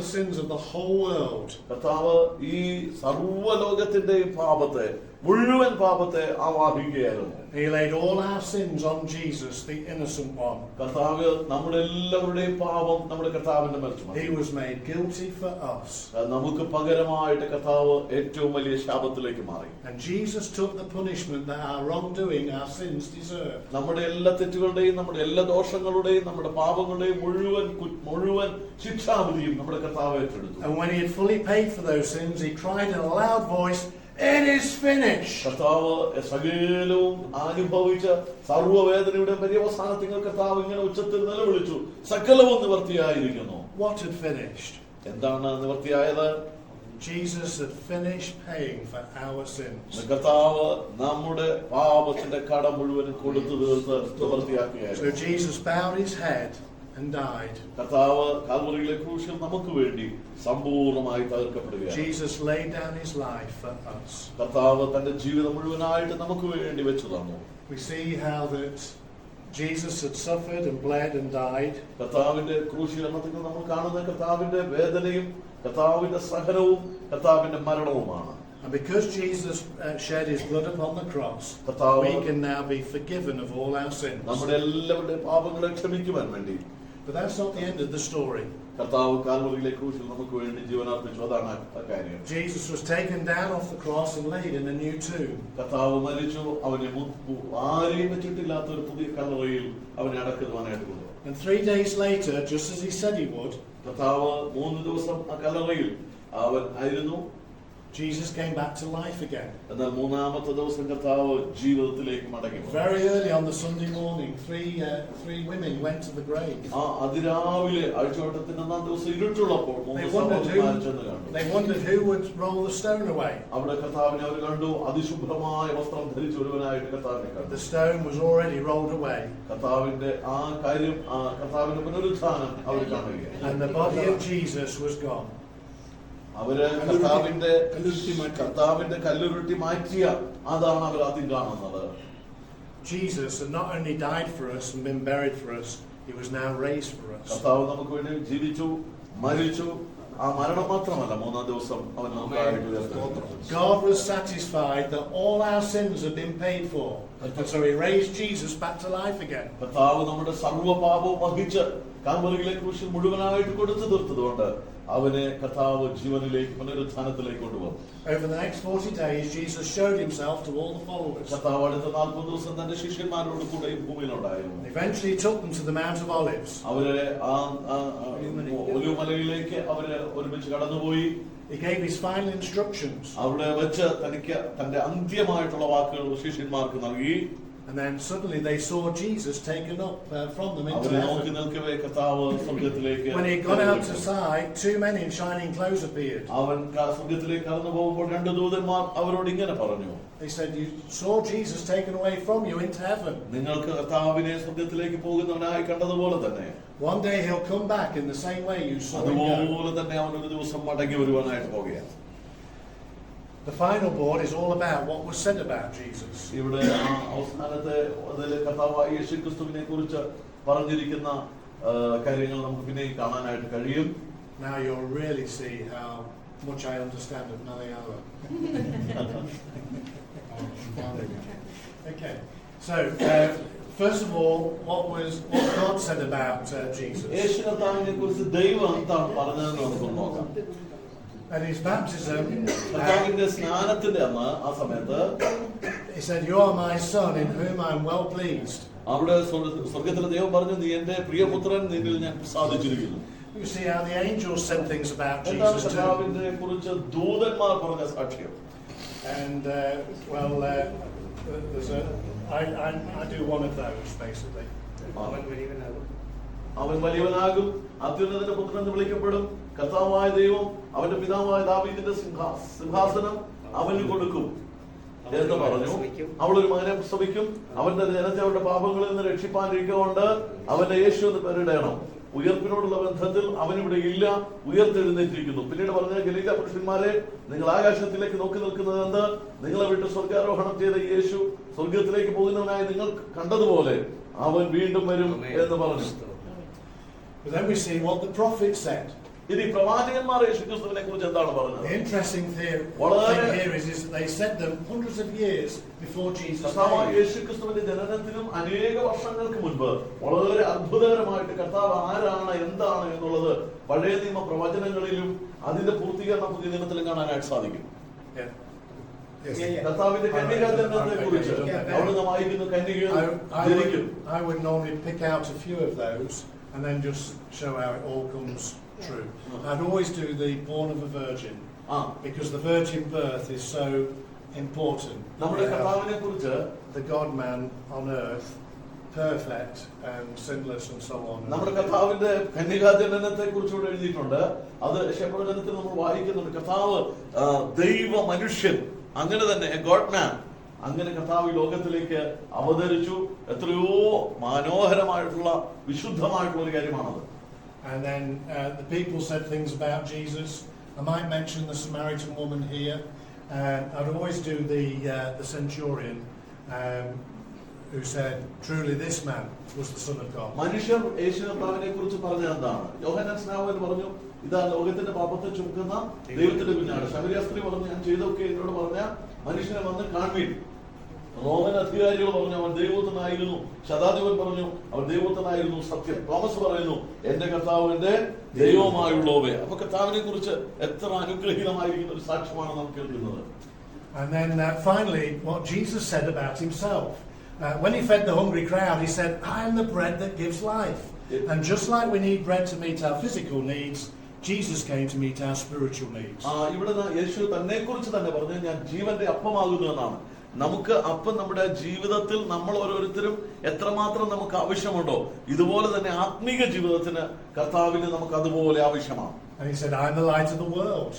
sins of the whole world. കർത്താവ് ഈ സർവ്വലോകത്തിന്റെയും പാപത്തെ, മുഴുവൻ പാപത്തെ ആവാഹിക്കുകയായിരുന്നു. He laid all our sins on Jesus, the innocent one. കർത്താവ് നമ്മുടെ എല്ലാവരുടെയും പാപം നമ്മുടെ കർത്താവിന്റെ മേൽ ചുമത്തി. He was made guilty for us. നമുക്ക് പകരമായിട്ട് കർത്താവ് ഏറ്റവും വലിയ ശാപത്തിലേക്ക് മാറി. And Jesus took the punishment that our wrongdoing, our sins deserve. നമ്മുടെ എല്ലാ തെറ്റുകളുടെയും നമ്മുടെ എല്ലാ ദോഷങ്ങളുടെയും നമ്മുടെ പാപങ്ങളുടെയും മുഴുവൻ ശിക്ഷാവിധിയും നമ്മുടെ കർത്താവ് ഏറ്റെടുത്തു. And when he had fully paid for those sins, he cried in a loud voice, "It is finished." കർത്താവ് സകലവും അനുഭവിച്ച സർവ്വവേദനയുടെ പര്യവസാനത്തിൽ കർത്താവ് ഇങ്ങനെ ഉച്ചത്തിൽ നിലവിളിച്ചു, സകലവും നിവൃത്തിയായിരിക്കുന്നു. What had finished? എന്താണ് നിവൃത്തിയായത്? Jesus had finished paying for our sins. കർത്താവ് നമ്മുടെ പാപത്തിന്റെ കടം മുഴുവൻ കൊടുത്തു തീർത്ത് നിവൃത്തിയാക്കുകയായിരുന്നു. So Jesus bowed his head and died. കർത്താവ് കാൽവറിയിലെ ക്രൂശിൽ നമുക്ക് വേണ്ടി സമ്പൂർണ്ണമായി തകർക്കപ്പെടുകയാണ്. Jesus laid down his life for us. കർത്താവ് തന്റെ ജീവിതം മുഴുവനായിട്ട് നമുക്ക് വേണ്ടി വെച്ചു തന്നു. We see how that Jesus had suffered and bled and died. കർത്താവിന്റെ ക്രൂശീകരണത്തിൽ നമ്മൾ കാണുന്ന കർത്താവിന്റെ വേദനയും കർത്താവിന്റെ സഹനവും കർത്താവിന്റെ മരണവുമാണ്. And because Jesus shed his blood upon the cross, we can now be forgiven of all our sins. നമ്മുടെ എല്ലാവരുടെയും പാപങ്ങളെ ക്ഷമിക്കുവാൻ വേണ്ടി. But that's not the end of the story. കർത്താവ് കാൽവറിയിലെ ക്രൂശിൽ നമുക്ക് വേണ്ടി ജീവനർപ്പിച്ചു. അതാണ് ആ കാര്യം. Jesus was taken down off the cross and laid in a new tomb. കർത്താവ് മരിച്ചു. അവനെ ആരെയും വെച്ചിട്ടില്ലാത്ത ഒരു പുതിയ കല്ലറയിൽ അവനെ അടക്കുവാനായിട്ട് കൊണ്ടുപോയി. And 3 days later, just as he said he would, കർത്താവ് 3 ദിവസം ആ കല്ലറയിൽ അവൻ ആയിരുന്നു. Jesus came back to life again. എന്നാൽ 3-ാമത്തെ ദിവസം കർത്താവ് ജീവിതത്തിലേക്ക് മടങ്ങി. Very early on the Sunday morning, three women went to the grave. അതിരാവിലെ ആഴ്ചവട്ടത്തിന്റെ 1-ാം ദിവസം ഇരുട്ടുള്ളപ്പോൾ 3 സഹോദരന്മാർ ചെന്ന് കണ്ടു. They wondered who would roll the stone away. അവിടെ കർത്താവിനെ അവർ കണ്ടു. അതിശുഭ്രമായ വസ്ത്രം ധരിച്ച ഒരുവനായിട്ട് കർത്താവിനെ കണ്ടു. The stone was already rolled away. കർത്താവിന്റെ ആ കാര്യം, കർത്താവിന്റെ പുനരുത്ഥാനം അവർ കാണുകയാണ്. And the body of Jesus was gone. അവര് കർത്താവിന്റെ കല്ലുരുട്ടി മാറ്റിയ അതാണ് അവർ ആദ്യം കാണുന്നത്. Jesus had not only died for us and been buried for us, he was now raised for us. കർത്താവ് നമുക്ക് വേണ്ടി ജീവിച്ചു, മരിച്ചു. ആ മരണം മാത്രമല്ല, 3-ാം ദിവസം അവൻ നമുക്കായിട്ട് ഉയർത്തെഴുന്നേറ്റു. God was satisfied that all our sins had been paid for, and so he raised Jesus back to life again. കർത്താവ് നമ്മുടെ സർവ്വ പാപവും വഹിച്ച് കാൽവറിയിലെ ക്രൂശിൽ മുഴുവനായിട്ട് കൊടുത്തു തീർത്തതുകൊണ്ട് അവനെ കർത്താവ് ജീവനിലേക്ക് പുനരുത്ഥാനത്തിലേക്ക് കൊണ്ടുവന്നു. Over the next 40 days, Jesus showed himself to all the followers. കർത്താവ് അടുത്ത 40 ദിവസം തന്റെ ശിഷ്യന്മാരോട് കൂടെ ഈ ഭൂമിയിലുണ്ടായിരുന്നു. Eventually he took them to the Mount of Olives. അവരെ ഒലിവുമലയിലേക്ക് അവര് ഒരുമിച്ച് കടന്നുപോയി. He gave his final instructions. അവിടെ വെച്ച് തനിക്ക് തന്റെ അന്ത്യമായിട്ടുള്ള വാക്കുകൾ ശിഷ്യന്മാർക്ക് നൽകി. And then suddenly they saw Jesus taken up from them into അവരെ നോക്കി heaven. നിൽക്കവേ കർത്താവ് സ്വർഗത്തിലേക്ക് When he had gone out to sight, 2 men in shining clothes appeared. അവൻ സ്വർഗത്തിലേക്ക് കടന്നു പോകുമ്പോൾ 2 ദൂതന്മാർ അവരോട് ഇങ്ങനെ പറഞ്ഞു, They said, you saw Jesus taken away from you into heaven. നിങ്ങൾക്ക് കർത്താവിനെ സ്വർഗത്തിലേക്ക് പോകുന്നവനായി കണ്ടതുപോലെ തന്നെ One day he'll come back in the same way you saw him go. അതുപോലെ തന്നെ അവൻ ഒരു ദിവസം മടങ്ങി വരുവാനായിട്ട് പോകുകയാണ്. The final board is all about what was said about Jesus. ഇവിടെ അവസാനത്തെ അതിൽ കർത്താവായ യേശുക്രിസ്തുവിനെ കുറിച്ച് പറഞ്ഞിരിക്കുന്ന കാര്യങ്ങൾ നമുക്ക് പിന്നെ കാണാനായിട്ട് കഴിയും. Now you'll really see how much I understand of Malayalam. Okay, so first of all, what God said about Jesus. യേശു കർത്താവിനെ കുറിച്ച് ദൈവം എന്താണ് പറഞ്ഞതെന്ന് നമുക്ക് നോക്കാം. At his baptism, കർത്താവിന്റെ സ്നാനത്തിന്റെ അന്ന് ആ സമയത്ത് he said, "You are my son, in whom I am well pleased." അവിടെ സ്വർഗത്തിലെ ദൈവം പറഞ്ഞു, നീ എന്റെ പ്രിയപുത്രൻ, നിന്നിൽ ഞാൻ സാധിച്ചിരിക്കുന്നു. You see how the angels said things about എന്താണ് Jesus too. കർത്താവിനെ കുറിച്ച് ദൂതന്മാർ പറഞ്ഞ സാക്ഷ്യം? And there's I do one of those basically. അവൻ വലിയവനാകും, അത്യുന്നതന്റെ പുത്രൻ എന്ന് വിളിക്കപ്പെടും, കർത്താവായ ദൈവം അവന്റെ പിതാവായ ദാവീദിന്റെ സിംഹാസനം അവന് കൊടുക്കും എന്ന് പറഞ്ഞു. അവളൊരു മകനെ പ്രസവിക്കും, അവന്റെ ജനത്തെ അവരുടെ പാപങ്ങളിൽ നിന്ന് രക്ഷിപ്പാനിരിക്കൊണ്ട് അവന്റെ യേശു എന്ന് പേരിടണം. ഉയർപ്പിനോടുള്ള ബന്ധത്തിൽ അവനിവിടെ ഇല്ല, ഉയർത്തെഴുന്നേറ്റിരിക്കുന്നു. പിന്നീട് പറഞ്ഞ ഗലീല പുരുഷന്മാരെ, നിങ്ങൾ ആകാശത്തിലേക്ക് നോക്കി നിൽക്കുന്നത് എന്ത്? നിങ്ങളെ വിട്ട് സ്വർഗാരോഹണം ചെയ്ത യേശു സ്വർഗത്തിലേക്ക് പോകുന്നവനായി നിങ്ങൾ കണ്ടതുപോലെ അവൻ വീണ്ടും വരും എന്ന് പറഞ്ഞു. But then we see what the prophet said. ഇനി പ്രവാചകന്മാർ യേശുക്രിസ്തുവിനെ കുറിച്ച് എന്താണ് പറഞ്ഞത്? The interesting thing here is that they said them hundreds of years before Jesus കർത്താവായ came. യേശുക്രിസ്തുവിന്റെ ജനനത്തിനും അനേക വർഷങ്ങൾക്ക് മുൻപ് വളരെ അത്ഭുതകരമായിട്ട് കർത്താവ് ആരാണ്, എന്താണ് എന്നുള്ളത് പഴയ നിയമ പ്രവചനങ്ങളിലും അതിന്റെ പൂർത്തീകരണം പുതിയ നിയമത്തിലും കാണാനായിട്ട് സാധിക്കും. Yeah. കർത്താവിന്റെ കന്യകാജനനത്തെ കുറിച്ച് അവിടുന്ന് വായിക്കുന്ന കന്യക ജനിക്കും. I would normally pick out a few of those and then just show how it all comes true. I'd always do the born of a virgin because the virgin birth is so important. നമ്മുടെ കർത്താവിനെ കുറിച്ച് The God-man on earth, perfect and sinless and so on. നമ്മുടെ കർത്താവിന്റെ കന്യകാജനനത്തെ കുറിച്ചുകൂടെ എഴുതിയിട്ടുണ്ട്. അത് യശയ്യാപ്രവചനത്തിൽ നമ്മൾ വായിക്കുന്നുണ്ട്. കർത്താവ് ദൈവ മനുഷ്യൻ, അങ്ങനെ തന്നെ ഗോഡ് മാൻ, അങ്ങനെ കർത്താവ് ലോകത്തിലേക്ക് അവതരിച്ചു. എത്രയോ മനോഹരമായിട്ടുള്ള വിശുദ്ധമായിട്ടുള്ള ഒരു കാര്യമാണത്. And then the people said things about Jesus. I might mention the Samaritan woman here. I'd always do the centurion who said, "Truly, this man was the Son of God." മനുഷ്യർ യേശു കർത്താവിനെ കുറിച്ച് പറഞ്ഞത് എന്താണ്? യോഹന്നാൻ സ്നാപകൻ പറഞ്ഞു, ഇതാ ലോകത്തിന്റെ പാപത്തെ ചുമക്കുന്ന ദൈവത്തിന്റെ കുഞ്ഞാണ്. ശമരിയ സ്ത്രീ പറഞ്ഞു, ഞാൻ ചെയ്തൊക്കെ എന്നോട് പറഞ്ഞ മനുഷ്യനെ വന്ന് കാണുവീൻ. റോമൻ അധികാരികൾ പറഞ്ഞു, അവൻ ദൈവത്തിനായിരുന്നു. ശതാധിപൻ പറഞ്ഞു, അവൻ ദൈവത്തിനായിരുന്നു സത്യം. തോമസ് പറയുന്നു, എന്റെ കർത്താവിന്റെ ദൈവമായുള്ളവേ. അപ്പൊ കർത്താവിനെ കുറിച്ച് എത്ര അനുഗ്രഹീതമായിരിക്കുന്ന ഒരു സാക്ഷ്യമാണ് നമുക്ക് കേൾക്കുന്നത്. And then finally, what Jesus said about himself. When he fed the hungry crowd, he said, "I am the bread that gives life." And just like we need bread to meet our physical needs, Jesus came to meet our spiritual needs. ഇവിടെ യേശു തന്നെ കുറിച്ച് തന്നെ പറഞ്ഞു, ഞാൻ ജീവന്റെ അപ്പമാകുന്നു എന്നാണ്. നമുക്ക് അപ്പം നമ്മുടെ ജീവിതത്തിൽ നമ്മൾ ഓരോരുത്തരും എത്രമാത്രം നമുക്ക് ആവശ്യമുണ്ടോ, ഇതുപോലെ തന്നെ ആത്മീക ജീവിതത്തിന് കർത്താവിന് നമുക്ക് അതുപോലെ ആവശ്യമാണ്. And he said, "I am the light of the world.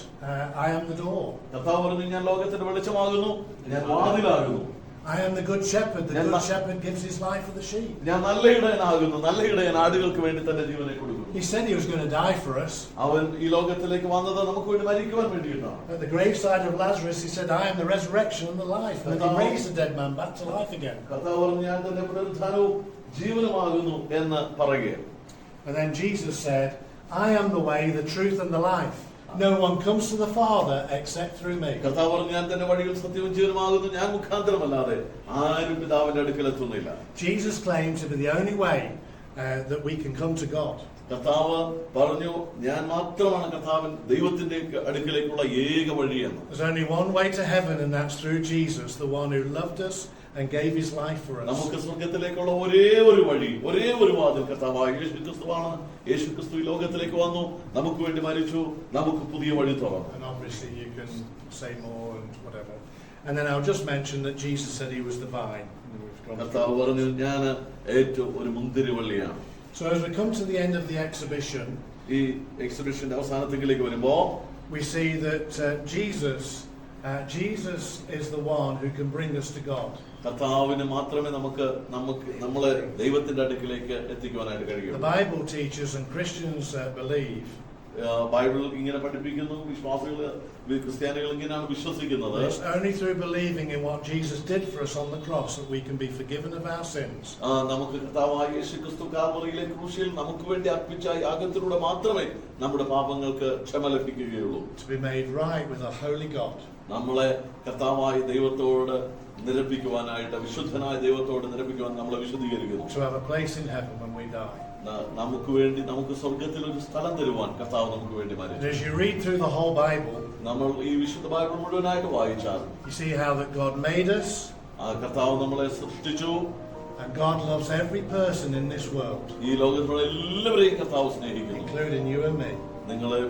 I am the door." കർത്താവ് പറഞ്ഞു, ഞാൻ ലോകത്തിന്റെ വെളിച്ചമാകുന്നു, ഞാൻ വാതിലാകുന്നു. I am the good shepherd. The good shepherd gives his life for the sheep. ഞാൻ നല്ല ഇടയനാകുന്നു, നല്ല ഇടയൻ ആടുകൾക്ക് വേണ്ടി തന്റെ ജീവനെ കൊടുക്കുന്നു. He said he was going to die for us. അവൻ ഈ ലോകത്തിലേക്ക് വന്നത് നമുക്ക് വേണ്ടി മരിക്കുവാൻ വേണ്ടിയിട്ടാണ്. At the graveside of Lazarus, he said, "I am the resurrection and the life." And he raised the dead man back to life again. കർത്താവ് പറഞ്ഞു, ഞാൻ തന്നെ പുനരുത്ഥാനവും ജീവനുമാകുന്നു എന്ന് പറയുകയാണ്. And then Jesus said, "I am the way, the truth and the life. No one comes to the Father except through me." കർത്താവ് പറഞ്ഞു, ഞാൻ തന്നെ വഴിയും സത്യവും ജീവനുമാകുന്നു, ഞാൻ മുഖാന്തരമല്ലാതെ ആരും പിതാവിന്റെ അടുക്കൽ എത്തുന്നില്ല. Jesus claimed to be the only way that we can come to God. കർത്താവ് പറഞ്ഞു, ഞാൻ മാത്രമാണ് കർത്താവൻ ദൈവത്തിന്റെ അടുക്കലേക്കുള്ള ഏക വഴിയെന്ന്. There's only one way to heaven, and that's through Jesus, the one who loved us and gave his life for us. നമുക്ക് സ്വർഗത്തിലേക്കുള്ള ഒരേ ഒരു വഴി, ഒരേ ഒരു വാതിൽ കർത്താവായ യേശുക്രിസ്തുവാണ്. യേശുക്രിസ്തു ഈ ലോകത്തിലേക്ക് വന്നു, നമുക്ക് വേണ്ടി മരിച്ചു, നമുക്ക് പുതിയ വഴി തുറന്നു. And obviously you can say more and whatever. And then I'll just mention that Jesus said he was the vine. We've gone through. കർത്താവ് പറഞ്ഞു ഞാൻ ഏറ്റവും ഒരു മുന്തിരിവള്ളിയാണ്. So as we come to the end of the exhibition, ഈ എക്സിബിഷന്റെ അവസാനത്തിലേക്ക് വരുമ്പോ we see that Jesus is the one who can bring us to God. കർത്താവിന് മാത്രമേ നമ്മളെ ദൈവത്തിന്റെ അടുക്കിലേക്ക് എത്തിക്കുവാനായിട്ട് The കഴിയൂ. Bible teaches and Christians believe Bible ഇങ്ങനെ പഠിപ്പിക്കുന്നു, ക്രിസ്ത്യാനികൾ ഇങ്ങനെയാണ് വിശ്വസിക്കുന്നത്. it's only through believing in what Jesus did for us on the cross that we can be forgiven of our sins. നമുക്ക് കർത്താവായ യേശുക്രിസ്തു കാൽവറിയിലെ ക്രൂശിൽ നമുക്ക് വേണ്ടി അർപ്പിച്ച യാഗത്തിലൂടെ മാത്രമേ നമ്മുടെ പാപങ്ങൾക്ക് ക്ഷമ ലഭിക്കുകയുള്ളൂ. To be made right with a holy God. നമ്മളെ കർത്താവായ ദൈവത്തോട് നിരപ്പിക്കുവാനായിട്ട്, വിശുദ്ധനായ ദൈവത്തോട് നിരപ്പിക്കുവാൻ നമ്മളെ വിശുദ്ധീകരിക്കുന്നു. To have a place in heaven when we die. നമുക്ക് വേണ്ടി, നമുക്ക് സ്വർഗത്തിൽ ഒരു സ്ഥലം തരുവാൻ കർത്താവ് നമുക്ക് വേണ്ടി And മരിച്ചു. as you read through the whole Bible, നമ്മൾ ഈ വിശുദ്ധ ബൈബിൾ മുഴുവനായിട്ട് വായിച്ചാൽ you see how that God made us, കർത്താവ് നമ്മളെ സൃഷ്ടിച്ചു. and God loves every person in this world, ഈ ലോകത്തിലുള്ള എല്ലാവരെയും കർത്താവ് സ്നേഹിക്കുന്നു, including you and me. നിങ്ങളെ,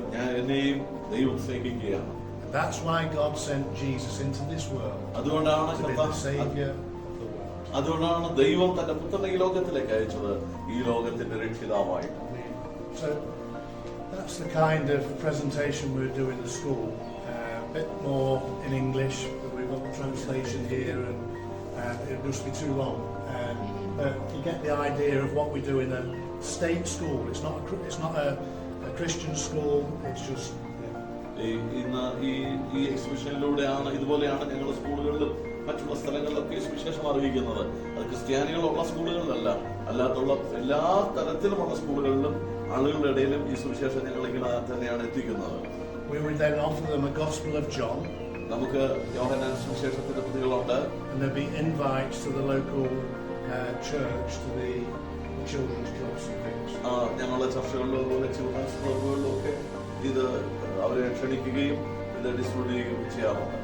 എന്നെയും ദൈവം സ്നേഹിക്കുകയാണ്. And that's why God sent Jesus into this world, അതുകൊണ്ടാണ് to be the Savior of the world. അതുകൊണ്ടാണ് ദൈവം തന്റെ പുത്രനെ ഈ ലോകത്തിലേക്ക് അയച്ചത്, ഈ ലോകത്തിന്റെ രക്ഷിതാവായിട്ട്. So that's the kind of presentation we're doing at school. A bit more in English, but we've got the translation here, and it must be too long. But you get the idea of what we do in a state school. It's not a Christian school. It's just. ഇന്ന് ഈ എക്സിബിഷനിലൂടെയാണ്, ഇതുപോലെയാണ് ഞങ്ങൾ സ്കൂളുകളിലും മറ്റുള്ള സ്ഥലങ്ങളിലൊക്കെ സുവിശേഷം അറിയിക്കുന്നത്. അത് ക്രിസ്ത്യാനികളുള്ള സ്കൂളുകളിലല്ല, അല്ലാത്തുള്ള എല്ലാ തരത്തിലുമുള്ള സ്കൂളുകളിലും ആളുകളുടെ ഇടയിലും ഈ സുവിശേഷം ഞങ്ങൾ ഇങ്ങനെ തന്നെയാണ് എത്തിക്കുന്നത്. We would then offer them a Gospel of John. നമുക്ക് യോഹന്നാൻ സുവിശേഷത്തിന്റെ കൃതികളുണ്ട്. And there'll be invites to the local church, to the children's clubs and things. ഞങ്ങളുടെ ചർച്ചകളിലും അതുപോലെ ചിൽഡ്രൻസ് ക്ലബുകളിലും ഒക്കെ ഇത് അവരെ ക്ഷണിക്കുകയും ഇത് ഡിസ്ട്രിബ്യൂട്ട് ചെയ്യുകയും ചെയ്യാറുണ്ട്.